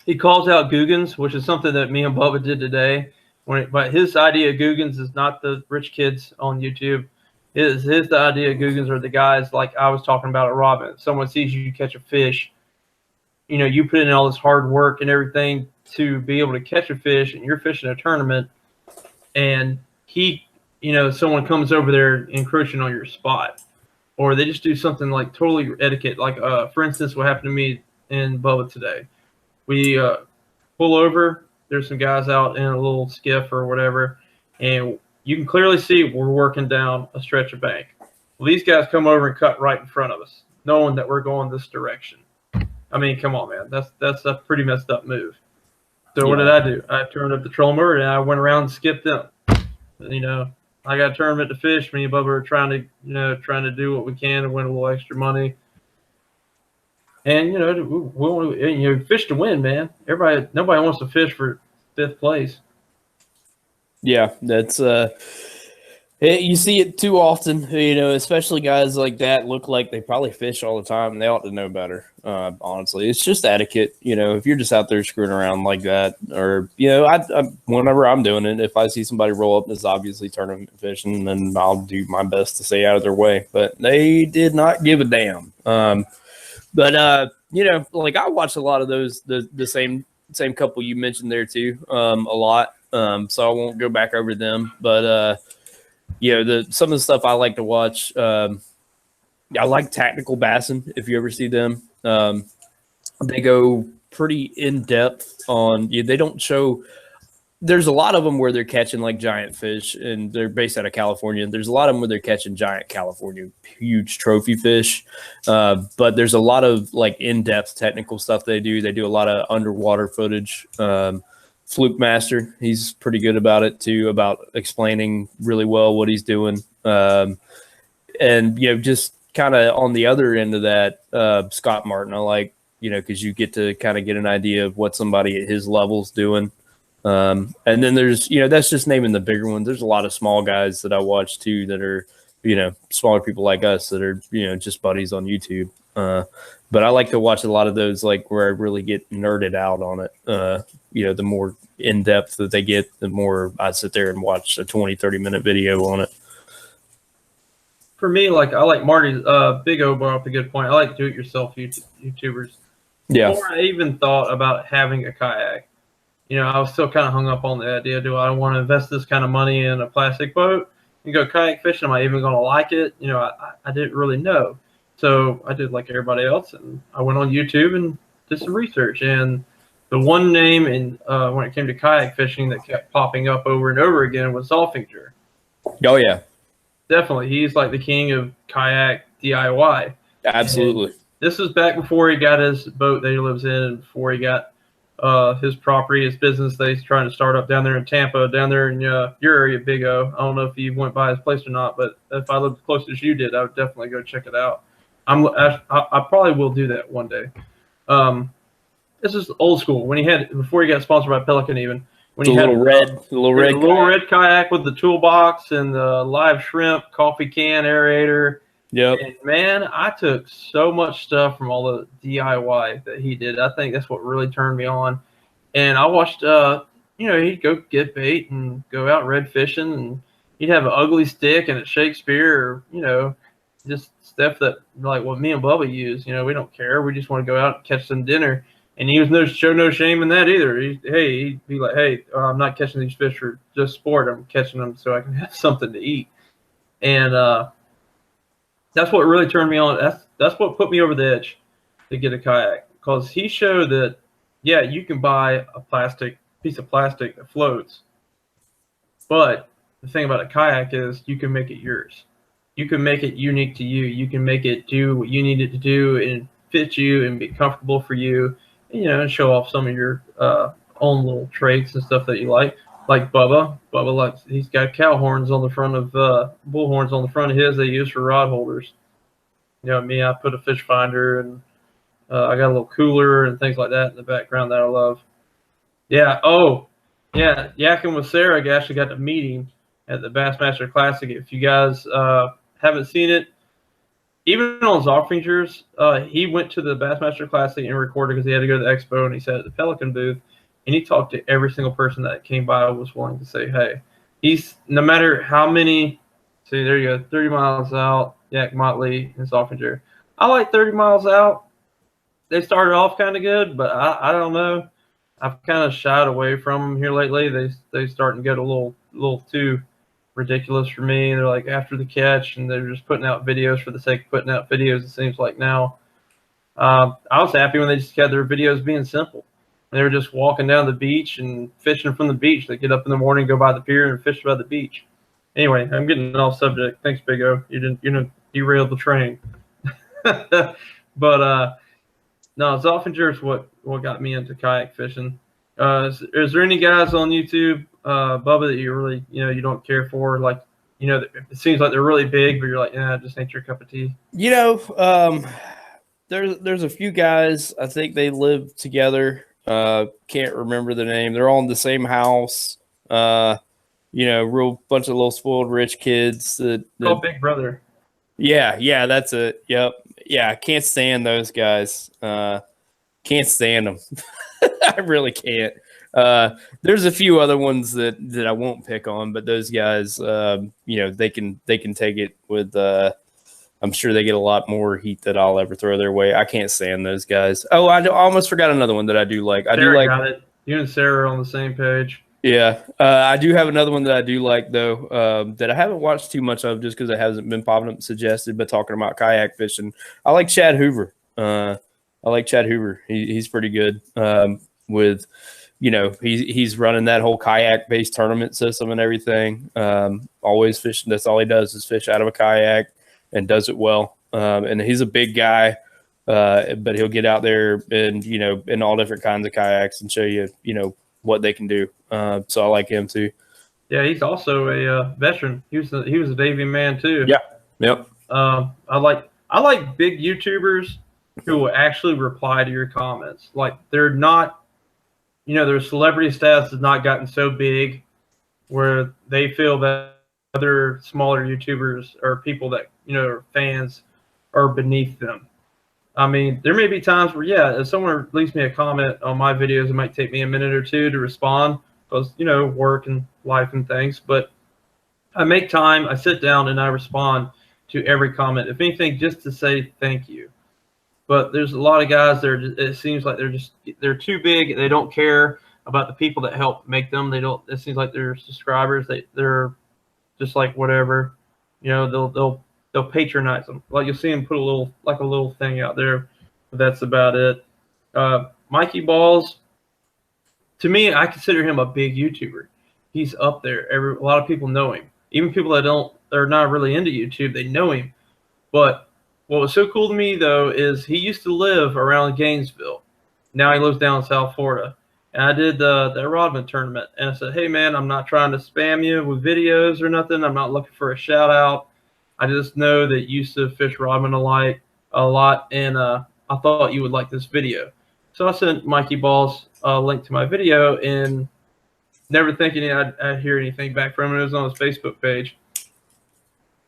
He calls out Googans, which is something that me and Bubba did today. But his idea of Googans is not the rich kids on YouTube. The idea of Googans are the guys like I was talking about at Robin. If someone sees you catch a fish, you know, you put in all this hard work and everything to be able to catch a fish, and you're fishing a tournament, and someone comes over there encroaching on your spot, or they just do something like totally etiquette. Like, for instance, what happened to me and Bubba today. We pull over. There's some guys out in a little skiff or whatever, and you can clearly see we're working down a stretch of bank. Well, these guys come over and cut right in front of us, knowing that we're going this direction. I mean, come on, man. That's a pretty messed up move. So what did I do? I turned up the trolling motor and I went around and skipped them. You know, I got a tournament to fish. Me and Bubba are trying to do what we can to win a little extra money. And we fish to win, man. Nobody wants to fish for 5th place. Yeah, that's you see it too often, especially guys like that look like they probably fish all the time, and they ought to know better. Honestly, it's just etiquette. If you're just out there screwing around like that, or whenever I'm doing it, if I see somebody roll up that's obviously tournament fishing, then I'll do my best to stay out of their way. But they did not give a damn. Like I watched a lot of those, the same couple you mentioned there too, a lot. So I won't go back over them, but some of the stuff I like to watch. I like Tactical Bassin. If you ever see them, they go pretty in depth on. They don't show there's a lot of them where they're catching like giant fish, and they're based out of California. There's a lot of them where they're catching giant California, huge trophy fish. But there's a lot of like in-depth technical stuff they do. They do a lot of underwater footage. Fluke Master, he's pretty good about it too, about explaining really well what he's doing. And, you know, just kind of on the other end of that, Scott Martin, I like, you know, because you get to kind of get an idea of what somebody at his level's doing. And then there's, you know, that's just naming the bigger ones. There's a lot of small guys that I watch too that are, you know, smaller people like us that are, you know, just buddies on YouTube. But I like to watch a lot of those, like where I really get nerded out on it. You know, the more in depth that they get, the more I sit there and watch a 20-30 minute video on it. For me, like I like Marty's Big O brought up a good point. I like do-it-yourself YouTubers. Yeah. Before I even thought about having a kayak, you know, I was still kind of hung up on the idea, do I want to invest this kind of money in a plastic boat and go kayak fishing? Am I even going to like it? You know, I didn't really know. So I did like everybody else, and I went on YouTube and did some research. And the one name in when it came to kayak fishing that kept popping up over and over again was Zolfinger. Oh, yeah. Definitely. He's like the king of kayak DIY. Absolutely. And this is back before he got his boat that he lives in, and before he got his property, his business that he's trying to start up down there in Tampa, down there in your area, Big O. I don't know if you went by his place or not, but if I lived as close as you did, I would definitely go check it out. I probably will do that one day. This is old school. When he had, before he got sponsored by Pelican, even when he had the little red kayak with the toolbox and the live shrimp, coffee can, aerator. Yep. And man, I took so much stuff from all the DIY that he did. I think that's what really turned me on. And I watched, you know, he'd go get bait and go out red fishing, and he'd have an ugly stick and a Shakespeare, or, you know, just stuff that like what me and Bubba use. You know, we don't care. We just want to go out and catch some dinner. And he was no shame in that either. He'd be like, hey, I'm not catching these fish for just sport. I'm catching them so I can have something to eat. And that's what really turned me on. That's what put me over the edge to get a kayak, because he showed that, yeah, you can buy a piece of plastic that floats, but the thing about a kayak is you can make it yours. You can make it unique to you. You can make it do what you need it to do and fit you and be comfortable for you, and, you know, and show off some of your own little traits and stuff that you like. Like Bubba. Bubba likes, he's got cow horns on the front of bull horns on the front of his they use for rod holders. You know, me, I put a fish finder, and I got a little cooler and things like that in the background that I love. Yeah. Oh, yeah. Yakking with Sarah, I actually got to meet him at the Bassmaster Classic. If you guys haven't seen it, even on Zoffingers, he went to the Bassmaster Classic and recorded because he had to go to the expo, and he sat at the Pelican booth. And he talked to every single person that came by, was willing to say, hey. He's, no matter how many, see, there you go, 30 miles out, Yak Motley and Zoffinger. I like 30 miles out. They started off kind of good, but I don't know. I've kind of shied away from them here lately. They starting to get a little too ridiculous for me. They're like after the catch, and they're just putting out videos for the sake of putting out videos, it seems like now. I was happy when they just had their videos being simple. They were just walking down the beach and fishing from the beach. They get up in the morning, go by the pier, and fish by the beach. Anyway, I'm getting off subject. Thanks, Big O. You didn't derail the train. But no, Zoffinger is what got me into kayak fishing. Is there any guys on YouTube, Bubba, that you really, you know, you don't care for? Like, you know, it seems like they're really big, but you're like, yeah, it just ain't your cup of tea. You know, there's a few guys. I think they live together. Can't remember the name. They're all in the same house. You know, real bunch of little spoiled rich kids. That Big Brother. Yeah, that's it. Yep. Yeah, I can't stand those guys. Can't stand them. I really can't. There's a few other ones that I won't pick on, but those guys, you know, they can take it with. I'm sure they get a lot more heat that I'll ever throw their way. I can't stand those guys. Oh, I almost forgot another one that I do like. Sarah got it. You and Sarah are on the same page. Yeah. I do have another one that I do like, though, that I haven't watched too much of just because it hasn't been popping up suggested, but talking about kayak fishing. I like Chad Hoover. He's pretty good with you know, he's running that whole kayak based tournament system and everything. Always fishing. That's all he does is fish out of a kayak and does it well. And he's a big guy, but he'll get out there and, you know, in all different kinds of kayaks and show you, you know, what they can do. So I like him too. Yeah, he's also a veteran. He was a Navy man too. Yeah. Yep. I like big YouTubers who will actually reply to your comments. Like, they're not, you know, their celebrity status has not gotten so big where they feel that other smaller YouTubers or people that, you know, are fans are beneath them. I mean, there may be times where, yeah, if someone leaves me a comment on my videos, it might take me a minute or two to respond because, you know, work and life and things. But I make time, I sit down, and I respond to every comment. If anything, just to say thank you. But there's a lot of guys that are just, it seems like they're too big. They don't care about the people that help make them. They don't. It seems like they're subscribers. They're just like whatever, you know. They'll patronize them. Like, you'll see them put a little thing out there. But that's about it. Mikey Balls, to me, I consider him a big YouTuber. He's up there. A lot of people know him. Even people that are not really into YouTube, they know him. But what was so cool to me, though, is he used to live around Gainesville. Now he lives down in South Florida. And I did the Rodman tournament. And I said, hey, man, I'm not trying to spam you with videos or nothing. I'm not looking for a shout-out. I just know that you used to fish Rodman a lot, and I thought you would like this video. So I sent Mikey Balls a link to my video, and never thinking I'd hear anything back from him. It was on his Facebook page.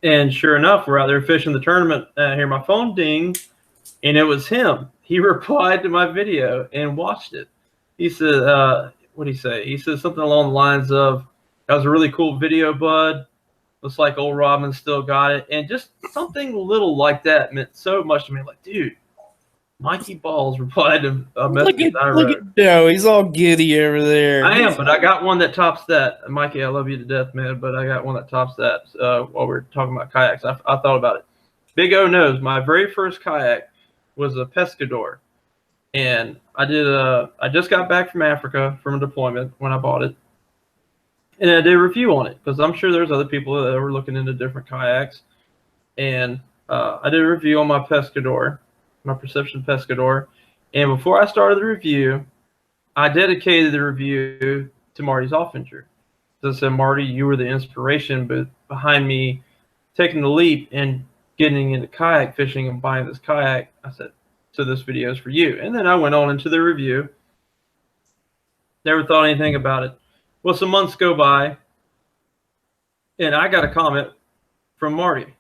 And sure enough, we're out there fishing the tournament. I hear my phone ding, and it was him. He replied to my video and watched it. He said, what did he say? He said something along the lines of, that was a really cool video, bud. Looks like old Robin still got it. And just something little like that meant so much to me. Like, dude, Mikey Balls replied to a message I wrote. Look at Joe. He's all giddy over there. I am, but I got one that tops that. Mikey, I love you to death, man, but I got one that tops that while we're talking about kayaks. I thought about it. Big O knows my very first kayak was a Pescador. And I just got back from Africa from a deployment when I bought it. And I did a review on it because I'm sure there's other people that were looking into different kayaks. And I did a review on my Pescador, my Perception Pescador. And before I started the review, I dedicated the review to Marty's Offinger. So I said, Marty, you were the inspiration behind me taking the leap and getting into kayak fishing and buying this kayak. I said, so this video is for you. And then I went on into the review. Never thought anything about it. Well, some months go by, and I got a comment from Marty.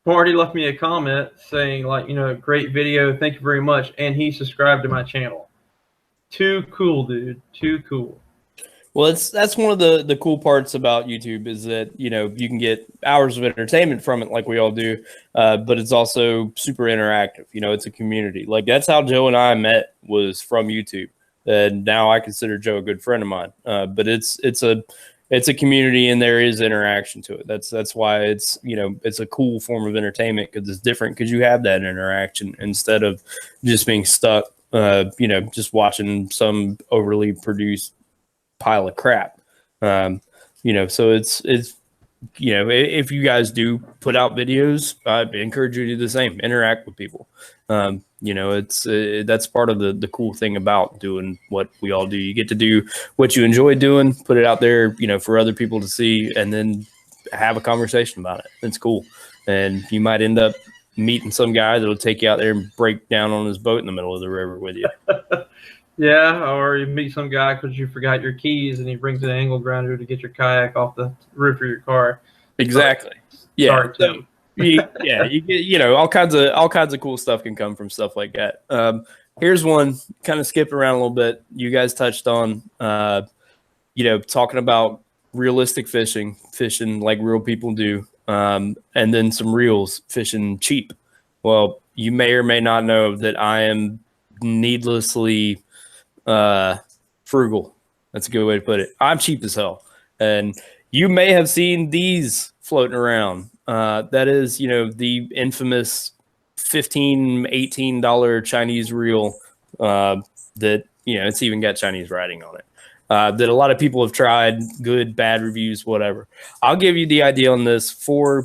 Marty left me a comment saying, like, you know, great video, thank you very much, and he subscribed to my channel. Too cool, dude. Too cool. Well, that's one of the cool parts about YouTube is that, you know, you can get hours of entertainment from it like we all do, but it's also super interactive. You know, it's a community. Like, that's how Joe and I met, was from YouTube. And now I consider Joe a good friend of mine. But it's a community, and there is interaction to it. That's why it's, you know, it's a cool form of entertainment, because it's different, because you have that interaction instead of just being stuck, you know, just watching some overly produced pile of crap. You know, so it's you know, if you guys do put out videos, I encourage you to do the same. Interact with people. You know, that's part of the cool thing about doing what we all do. You get to do what you enjoy doing, put it out there, you know, for other people to see, and then have a conversation about it. It's cool. And you might end up meeting some guy that'll take you out there and break down on his boat in the middle of the river with you. Yeah, or you meet some guy because you forgot your keys, and he brings an angle grinder to get your kayak off the roof of your car. Exactly. Yeah. You get, you know, all kinds of cool stuff can come from stuff like that. Here's one, kind of skipping around a little bit. You guys touched on, you know, talking about realistic fishing like real people do, and then some reels, fishing cheap. Well, you may or may not know that I am needlessly frugal. That's a good way to put it. I'm cheap as hell, and you may have seen these floating around. That is, you know, the infamous $15, $18 Chinese reel that You know, it's even got Chinese writing on it. That a lot of people have tried, good, bad reviews, whatever. I'll give you the idea on this for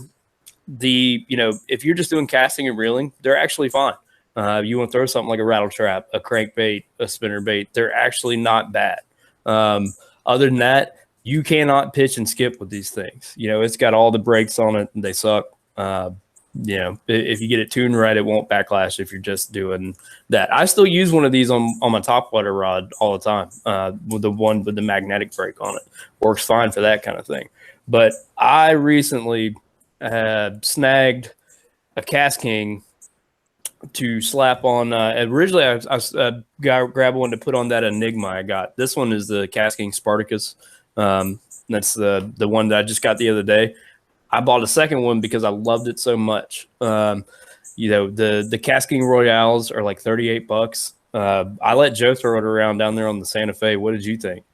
the, you know, if you're just doing casting and reeling, they're actually fine. You want to throw something like a rattle trap, a crankbait, a spinner bait, they're actually not bad. Other than that, you cannot pitch and skip with these things. You know, it's got all the brakes on it and they suck. You know, if you get it tuned right, it won't backlash if you're just doing that. I still use one of these on my top water rod all the time, with the one with the magnetic brake on it. Works fine for that kind of thing. But I recently snagged a Cast King to slap on. Originally, I grabbed one to put on that Enigma I got. This one is the Cast King Spartacus. That's the one that I just got the other day. I bought a second one because I loved it so much. You know, the Cast King Royales are like $38. I let Joe throw it around down there on the Santa Fe. What did you think?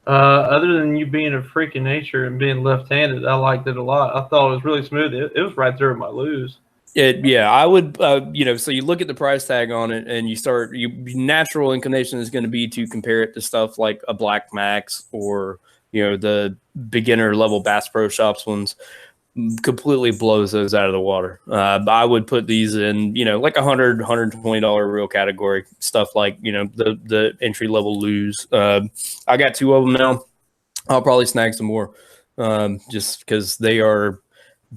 Other than you being a freak of nature and being left-handed, I liked it a lot. I thought it was really smooth. It was right there in my lose. Yeah, I would, you know, so you look at the price tag on it and natural inclination is going to be to compare it to stuff like a Black Max or, you know, the beginner level Bass Pro Shops ones. Completely blows those out of the water. I would put these in, you know, like $120 reel category, stuff like, you know, the entry level lose. I got 2 of them now. I'll probably snag some more, just because they are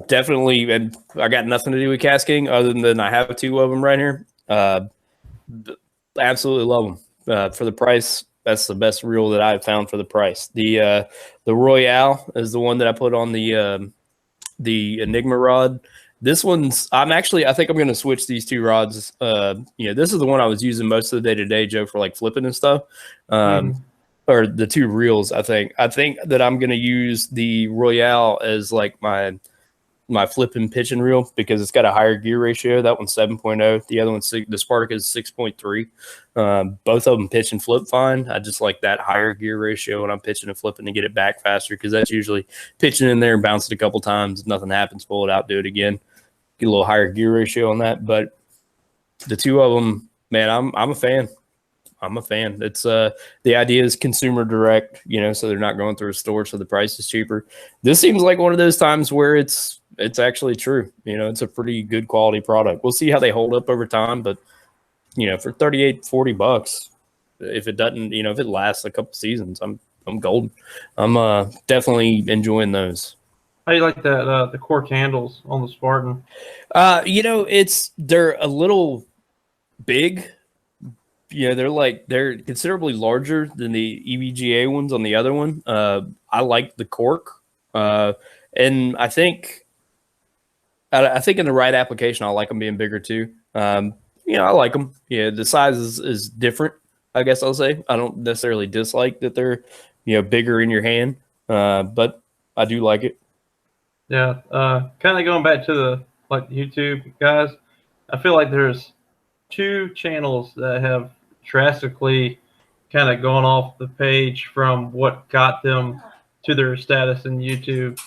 definitely, and I got nothing to do with Cast King other than I have 2 of them right here. Absolutely love them. For the price, that's the best reel that I've found for the price. The Royale is the one that I put on the Enigma rod. This one's, I think I'm going to switch these 2 rods. You know, this is the one I was using most of the day to day, Joe, for like flipping and stuff. Or the 2 reels. I think that I'm going to use the Royale as like my flipping pitching reel because it's got a higher gear ratio. That one's 7.0. The other one's the Spartacus is 6.3. Both of them pitch and flip fine. I just like that higher gear ratio when I'm pitching and flipping to get it back faster because that's usually pitching in there and bounce it a couple times. Nothing happens, pull it out, do it again. Get a little higher gear ratio on that. But the 2 of them, man, I'm a fan. I'm a fan. It's the idea is consumer direct, you know, so they're not going through a store, so the price is cheaper. This seems like one of those times where it's actually true. You know, it's a pretty good quality product. We'll see how they hold up over time, but you know, for $38-$40, if it doesn't, you know, if it lasts a couple seasons, I'm golden. I'm definitely enjoying those. How do you like that the cork handles on the Spartan? You know, they're a little big. You know, they're considerably larger than the EVGA ones on the other one. I like the cork, and I think in the right application, I like them being bigger too. You know, I like them. Yeah, the size is different, I guess I'll say. I don't necessarily dislike that they're, you know, bigger in your hand, but I do like it. Yeah, kind of going back to the YouTube guys, I feel like there's 2 channels that have drastically kind of gone off the page from what got them to their status in YouTube.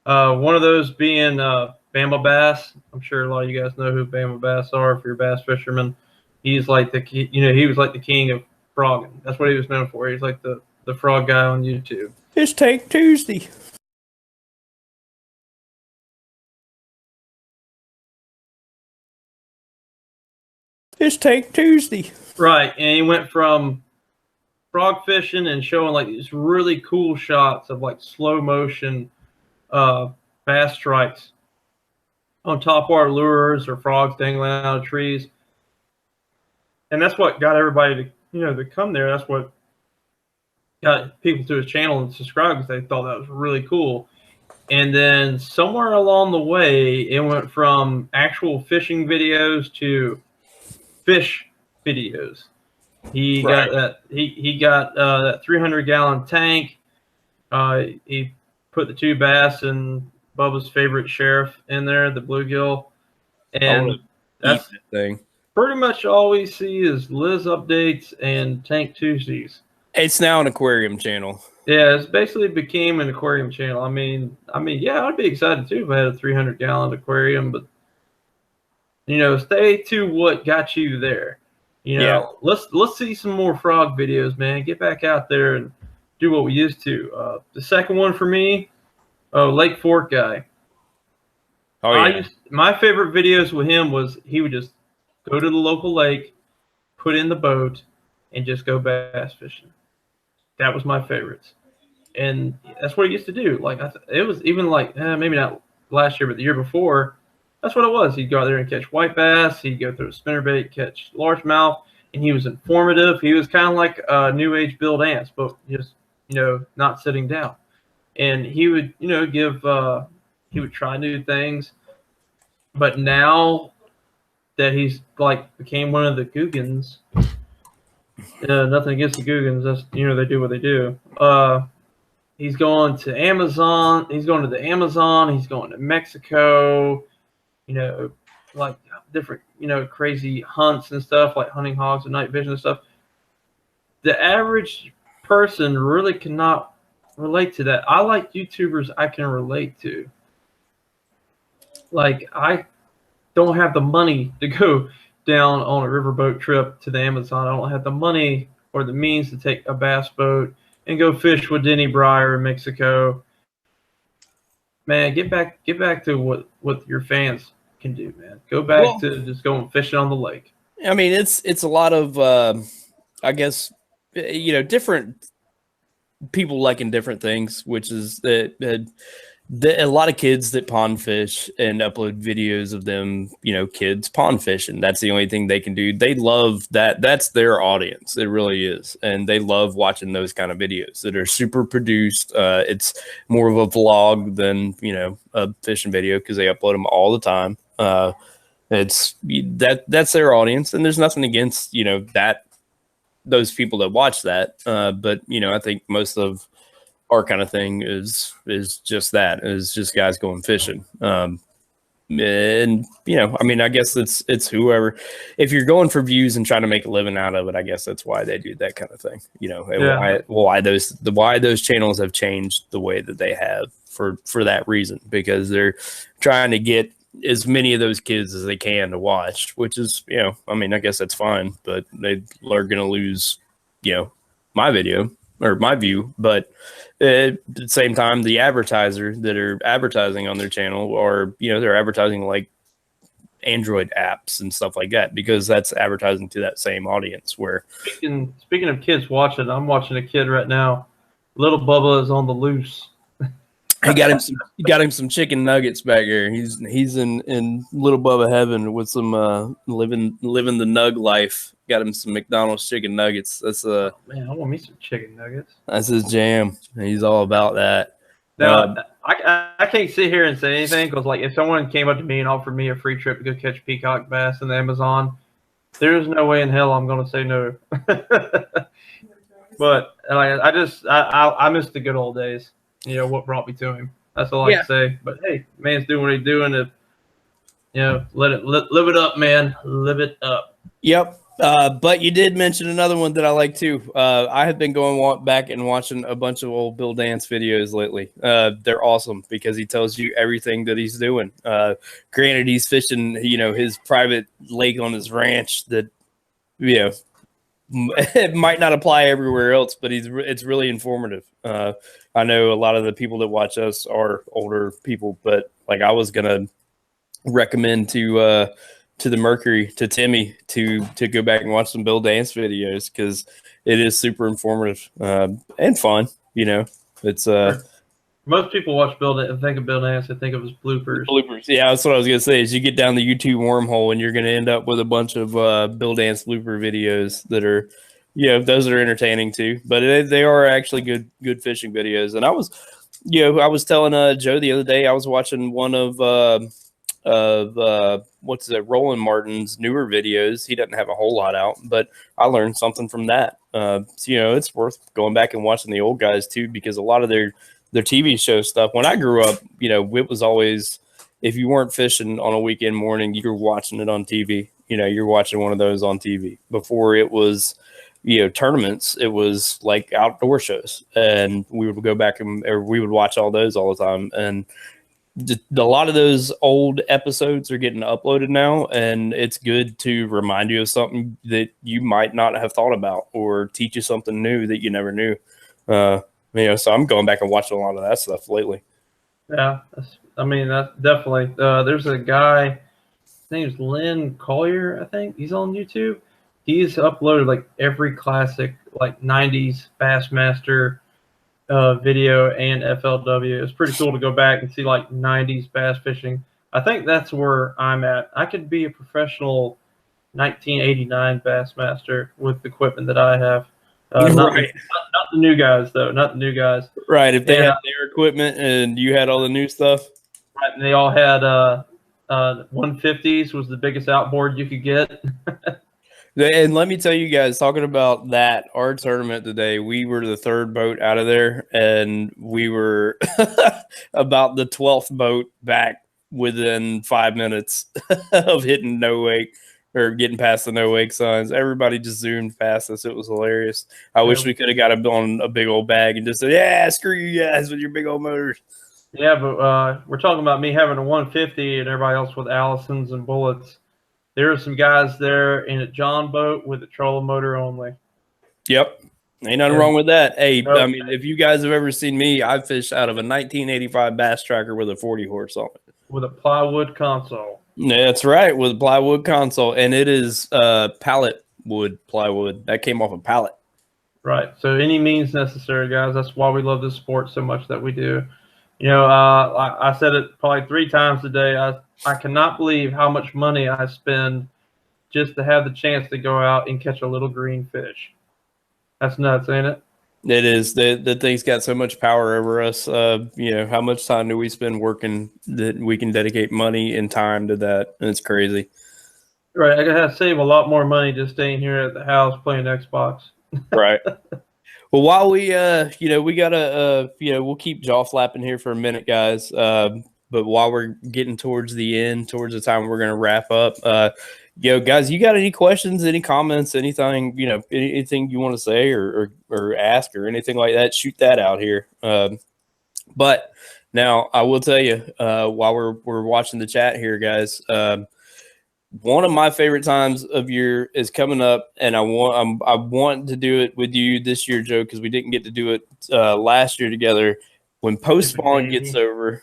One of those being Bama Bass. I'm sure a lot of you guys know who Bama Bass are if you're a bass fisherman. He's like he was like the king of frogging. That's what he was known for. He's like the frog guy on YouTube. It's Tank Tuesday. It's Tank Tuesday. Right, and he went from frog fishing and showing like these really cool shots of like slow motion bass strikes on top water lures or frogs dangling out of trees. And that's what got everybody to come there. That's what got people to his channel and subscribe because they thought that was really cool. And then somewhere along the way, it went from actual fishing videos to fish videos. He got that. He got that 300-gallon tank. He put the 2 bass and Bubba's favorite sheriff in there, the bluegill, and that's that thing. Pretty much all we see is Liz updates and Tank Tuesdays. It's now an aquarium channel. Yeah, it's basically became an aquarium channel. I mean, yeah, I'd be excited too if I had a 300-gallon aquarium, but you know, stay to what got you there. You know, let's see some more frog videos, man. Get back out there and do what we used to. The second one for me, Lake Fork guy. Oh yeah. My favorite videos with him was he would just go to the local lake, put in the boat, and just go bass fishing. That was my favorites, and that's what he used to do. Like it was even like maybe not last year, but the year before. That's what it was. He'd go out there and catch white bass. He'd go through a spinnerbait, catch largemouth, and he was informative. He was kind of like New Age Bill Dance, but just not sitting down. And he would give he would try new things. But now that he's like became one of the Googans, nothing against the Googans. That's they do what they do. He's going to Amazon. He's going to the Amazon. He's going to Mexico. Like different, crazy hunts and stuff, like hunting hogs and night vision and stuff. The average person really cannot relate to that. I like YouTubers I can relate to. Like, I don't have the money to go down on a riverboat trip to the Amazon. I don't have the money or the means to take a bass boat and go fish with Denny Breyer in Mexico. Man, get back to what your fans can do, man. Go back to just going fishing on the lake. I mean, it's a lot of I guess different people liking different things, which is that a lot of kids that pond fish and upload videos of them, kids pond fishing. That's the only thing they can do. They love that. That's their audience. It really is. And they love watching those kind of videos that are super produced. It's more of a vlog than, a fishing video because they upload them all the time. That's their audience. And there's nothing against, those people that watch that. But, I think most of our kind of thing is just that, is just guys going fishing. And I mean, I guess it's whoever, if you're going for views and trying to make a living out of it, I guess that's why they do that kind of thing. Why those channels have changed the way that they have for that reason, because they're trying to get as many of those kids as they can to watch, which is, I mean, I guess that's fine, but they are going to lose, my video or my view. But at the same time, the advertiser that are advertising on their channel are, they're advertising like Android apps and stuff like that, because that's advertising to that same audience. Where speaking of kids watching, I'm watching a kid right now. Little Bubba is on the loose. He got him some chicken nuggets back here. He's in Little Bubba heaven with some living the nug life. Got him some McDonald's chicken nuggets. That's man, I want me some chicken nuggets. That's his jam. He's all about that. Now, I can't sit here and say anything, because like if someone came up to me and offered me a free trip to go catch peacock bass in the Amazon, there's no way in hell I'm going to say no. But I miss the good old days. What brought me to him. That's all I can say. But hey, man's doing what he's doing. To, live it up, man. Live it up. Yep. But you did mention another one that I like too. I have been going back and watching a bunch of old Bill Dance videos lately. They're awesome because he tells you everything that he's doing. Granted, he's fishing, his private lake on his ranch that, it might not apply everywhere else, but it's really informative. I know a lot of the people that watch us are older people, but like I was gonna recommend to the Mercury, to Timmy, to go back and watch some Bill Dance videos, because it is super informative and fun. It's most people watch Bill Dance and think of Bill Dance and think of his bloopers. Yeah, that's what I was gonna say. Is you get down the YouTube wormhole and you're gonna end up with a bunch of Bill Dance blooper videos that are, those are entertaining too. But they are actually good fishing videos. And I was telling Joe the other day, I was watching one of Roland Martin's newer videos. He doesn't have a whole lot out, but I learned something from that. So, it's worth going back and watching the old guys too, because a lot of their TV show stuff, when I grew up, it was always, if you weren't fishing on a weekend morning, you were watching it on TV. You're watching one of those on TV. Before it was, tournaments, it was like outdoor shows, and we would go back and we would watch all those all the time. And a lot of those old episodes are getting uploaded now, and it's good to remind you of something that you might not have thought about or teach you something new that you never knew. So I'm going back and watching a lot of that stuff lately. Yeah, that's definitely. There's a guy, his name's Lynn Collier, I think. He's on YouTube. He's uploaded like every classic, like 90s Bassmaster video and FLW. It's pretty cool to go back and see like 90s bass fishing. I think that's where I'm at. I could be a professional 1989 Bassmaster with the equipment that I have. Not the new guys, though. Not the new guys. Right. If they had their equipment and you had all the new stuff. Right. And they all had 150s was the biggest outboard you could get. And let me tell you guys, talking about that, our tournament today, we were the third boat out of there, and we were about the 12th boat back within 5 minutes of hitting no wake or getting past the no wake signs. Everybody just zoomed past us. It was hilarious. I wish we could have got on a big old bag and just said, yeah, screw you guys with your big old motors. Yeah, but we're talking about me having a 150 and everybody else with Allisons and Bullets. There are some guys there in a John boat with a trolling motor only. Yep. Ain't nothing wrong with that. Hey, nope. I mean, if you guys have ever seen me, I fished out of a 1985 Bass Tracker with a 40 horse on it. With a plywood console. Yeah, that's right, with a plywood console. And it is pallet wood plywood. That came off a pallet. Right. So any means necessary, guys. That's why we love this sport so much that we do. You know, I said it probably 3 times today. I cannot believe how much money I spend just to have the chance to go out and catch a little green fish. That's nuts, ain't it? It is. The thing's got so much power over us. How much time do we spend working that we can dedicate money and time to that? And it's crazy. Right. I gotta save a lot more money just staying here at the house playing Xbox. Right. Well, while we we gotta we'll keep jaw flapping here for a minute, guys. But while we're getting towards the end, towards the time we're gonna wrap up, guys, you got any questions, any comments, anything, anything you want to say or ask or anything like that, shoot that out here. But now I will tell you, while we're watching the chat here, guys, one of my favorite times of year is coming up, and I want to do it with you this year, Joe, because we didn't get to do it last year together. When post spawn gets over,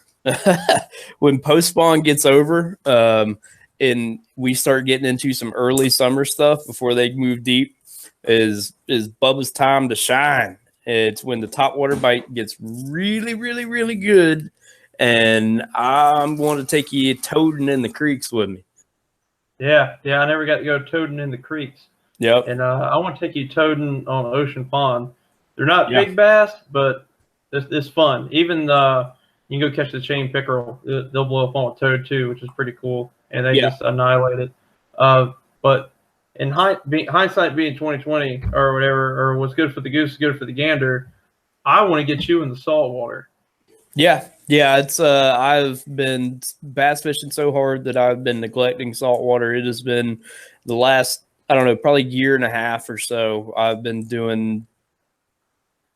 and we start getting into some early summer stuff before they move deep, is Bubba's time to shine. It's when the top water bite gets really, really, really good, and I'm going to take you toading in the creeks with me. Yeah, I never got to go toading in the creeks. Yep. And I want to take you toading on Ocean Pond. They're not big bass, but it's fun. Even you can go catch the chain pickerel. They'll blow up on a toad too, which is pretty cool. And they just annihilate it. But in hindsight being 2020 or whatever, or what's good for the goose is good for the gander, I want to get you in the saltwater. Yeah, it's I've been bass fishing so hard that I've been neglecting saltwater. It has been the last, I don't know, probably year and a half or so. I've been doing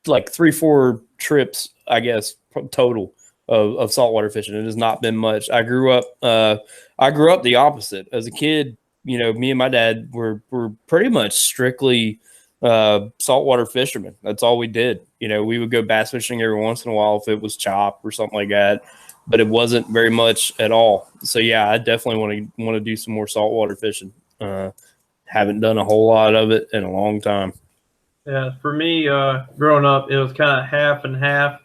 like 3-4 trips, I guess, total of saltwater fishing. It has not been much. I grew up the opposite. As a kid, me and my dad were pretty much strictly saltwater fishermen. That's all we did. We would go bass fishing every once in a while if it was chop or something like that, but it wasn't very much at all. So yeah, I definitely want to do some more saltwater fishing. Haven't done a whole lot of it in a long time. Yeah, for me, growing up, it was kind of half and half.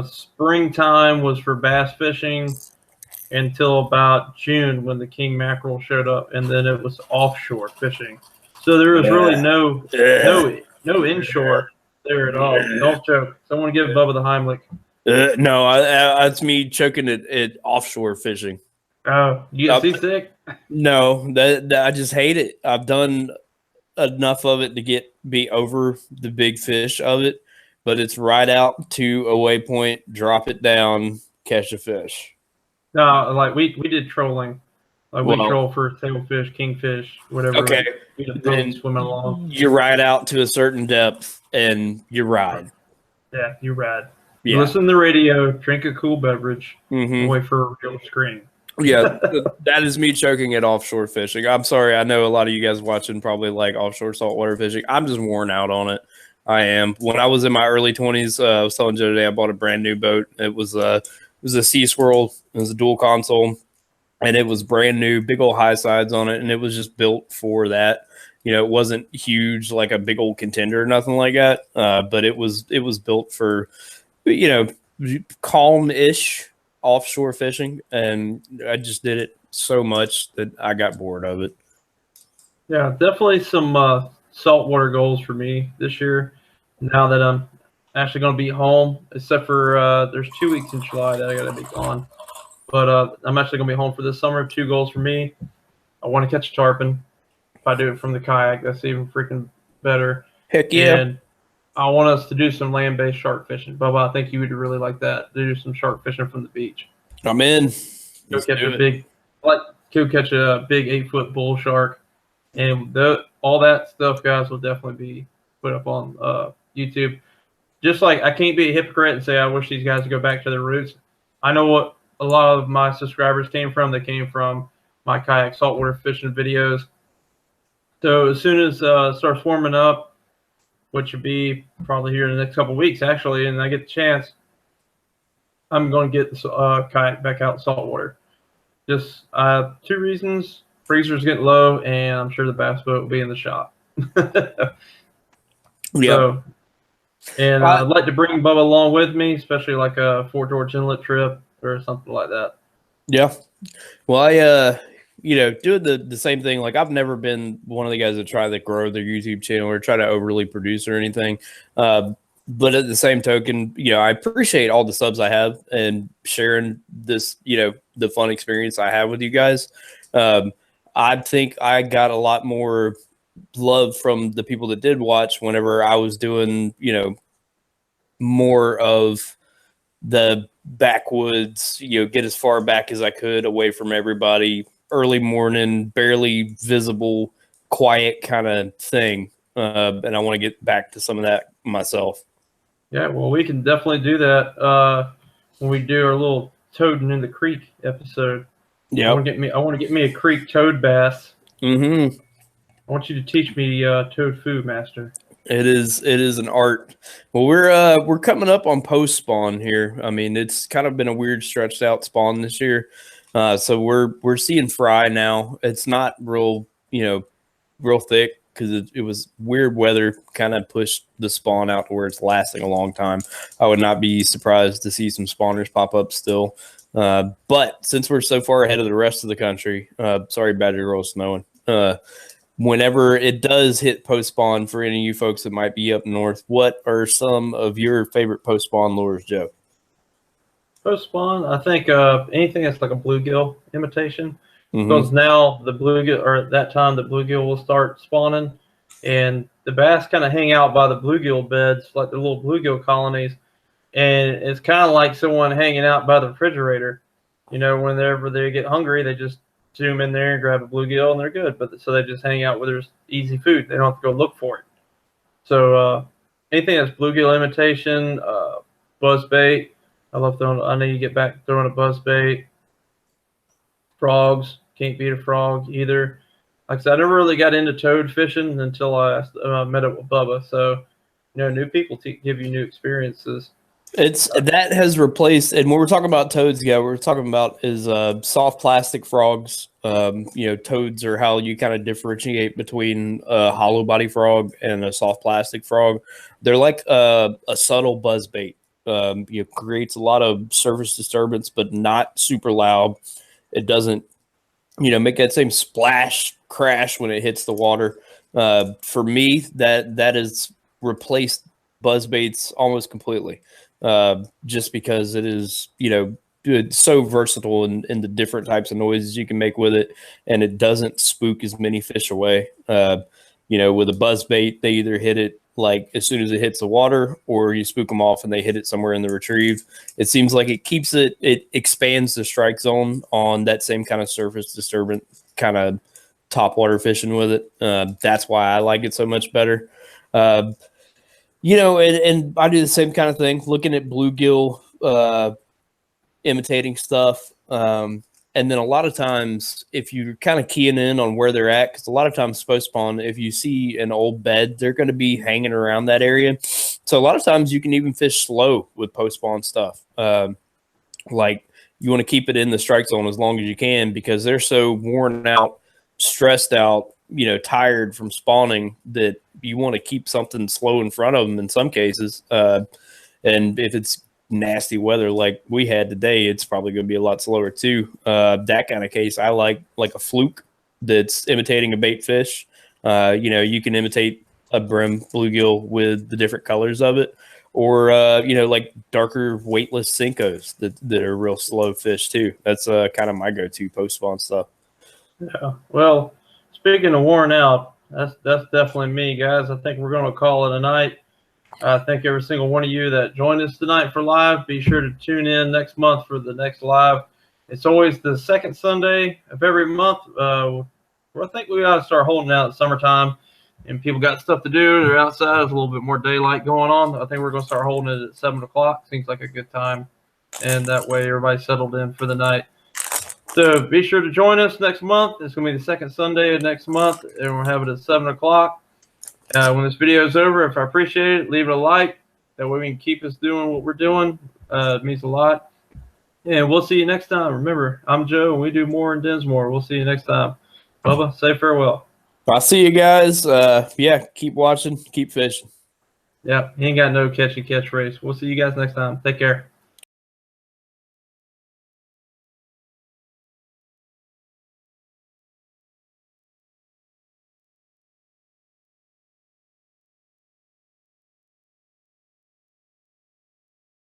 Springtime was for bass fishing until about June when the king mackerel showed up, and then it was offshore fishing. So there was really no inshore there at all. Don't choke. Someone give Bubba the Heimlich. No, that's me choking at offshore fishing. Oh, you get seasick? No, that I just hate it. I've done enough of it to be over the big fish of it, but it's right out to a waypoint, drop it down, catch a fish. No, like we did trolling. Like we troll for sailfish, kingfish, whatever. Okay. Then swimming along. You ride out to a certain depth and you ride. Yeah, you ride. Yeah. Listen to the radio, drink a cool beverage, Mm-hmm. and wait for a real scream. Yeah, that is me choking at offshore fishing. I'm sorry. I know a lot of you guys watching probably like offshore saltwater fishing. I'm just worn out on it. I am. When I was in my early 20s, I was telling Joe today I bought a brand new boat. It was a Sea Swirl. It was a dual console, and it was brand new, big old high sides on it, and it was just built for that. It wasn't huge like a big old contender or nothing like that, but it was built for calm-ish offshore fishing, and I just did it so much that I got bored of it. Yeah, definitely some saltwater goals for me this year. Now that I'm actually going to be home, except for there's 2 weeks in July that I got to be gone. But I'm actually going to be home for this summer. 2 goals for me. I want to catch a tarpon. If I do it from the kayak, that's even freaking better. Heck yeah. And I want us to do some land-based shark fishing. Bubba, I think you would really like that. Do some shark fishing from the beach. I'm in. Go catch a big 8-foot bull shark. And all that stuff, guys, will definitely be put up on YouTube. Just like I can't be a hypocrite and say I wish these guys would go back to their roots. I know what a lot of my subscribers came from. They came from my kayak saltwater fishing videos. So as soon as it starts warming up, which will be probably here in the next couple of weeks, actually, and I get the chance, I'm going to get the kayak back out in saltwater. Just 2 reasons. Freezer's getting low, and I'm sure the bass boat will be in the shop. Yeah. And I'd like to bring Bubba along with me, especially like a Fort George Inlet trip or something like that. Yeah. Well, I doing the same thing. Like I've never been one of the guys that try to grow their YouTube channel or try to overly produce or anything. But at the same token, I appreciate all the subs I have and sharing this, the fun experience I have with you guys. I think I got a lot more love from the people that did watch whenever I was doing, more of the backwoods, get as far back as I could away from everybody, early morning, barely visible, quiet kind of thing. And I want to get back to some of that myself. Yeah, well, we can definitely do that when we do our little toading in the creek episode. Yeah, I want to get me a creek toad bass. Mm-hmm. I want you to teach me toad food, master. It is an art. Well, we're coming up on post spawn here. I mean, it's kind of been a weird stretched out spawn this year. So we're seeing fry now. It's not real thick because it was weird weather kind of pushed the spawn out to where it's lasting a long time. I would not be surprised to see some spawners pop up still. But since we're so far ahead of the rest of the country, sorry, Badger Girl, snowing. Whenever it does hit post spawn, for any of you folks that might be up north, what are some of your favorite post spawn lures, Joe? Post spawn, I think anything that's like a bluegill imitation. Mm-hmm. Because now the bluegill, or at that time, the bluegill will start spawning, and the bass kind of hang out by the bluegill beds, like the little bluegill colonies, and it's kind of like someone hanging out by the refrigerator. Whenever they get hungry, they just zoom in there and grab a bluegill, and they're good. But so they just hang out where there's easy food. They don't have to go look for it. So anything that's bluegill imitation, buzz bait. I love throwing. I know you get back throwing a buzz bait. Frogs, can't beat a frog either. Like I said, I never really got into toad fishing until I met up with Bubba. So, new people give you new experiences. That has replaced, and when we're talking about toads, what we're talking about is soft plastic frogs. Toads are how you kind of differentiate between a hollow body frog and a soft plastic frog. They're like a subtle buzz bait. Creates a lot of surface disturbance, but not super loud. It doesn't, make that same splash crash when it hits the water. For me, that has replaced buzz baits almost completely. Just because it is, it's so versatile in the different types of noises you can make with it, and it doesn't spook as many fish away. With a buzz bait, they either hit it like as soon as it hits the water, or you spook them off and they hit it somewhere in the retrieve. It seems like it expands the strike zone on that same kind of surface disturbance kind of top water fishing with it. That's why I like it so much better. You know, and I do the same kind of thing, looking at bluegill, imitating stuff. And then a lot of times, if you're kind of keying in on where they're at, because a lot of times post spawn, if you see an old bed, they're going to be hanging around that area. So a lot of times you can even fish slow with post spawn stuff. Like you want to keep it in the strike zone as long as you can because they're so worn out, stressed out, you know, tired from spawning that you want to keep something slow in front of them in some cases. And if it's nasty weather like we had today, it's probably going to be a lot slower too. That kind of case, I like a fluke that's imitating a bait fish. You know, you can imitate a brim bluegill with the different colors of it, or you know, like darker weightless Senkos that are real slow fish too. That's kind of my go-to post spawn stuff. Yeah. Well, speaking of worn out, that's definitely me, guys. I think we're going to call it a night. Thank every single one of you that joined us tonight for live. Be sure to tune in next month for the next live. It's always the second Sunday of every month. I think we ought to start holding out at summertime, and people got stuff to do. They're outside. There's a little bit more daylight going on. I think we're going to start holding it at 7 o'clock. Seems like a good time, and that way everybody's settled in for the night. So be sure to join us next month. It's going to be the second Sunday of next month, and we'll have it at 7 o'clock. When this video is over, if I appreciate it, leave it a like. That way we can keep us doing what we're doing. It means a lot. And we'll see you next time. Remember, I'm Joe, and we do more in Dinsmore. We'll see you next time. Bubba, say farewell. I'll see you guys. Yeah, keep watching, keep fishing. Yeah, he ain't got no catch and catch race. We'll see you guys next time. Take care.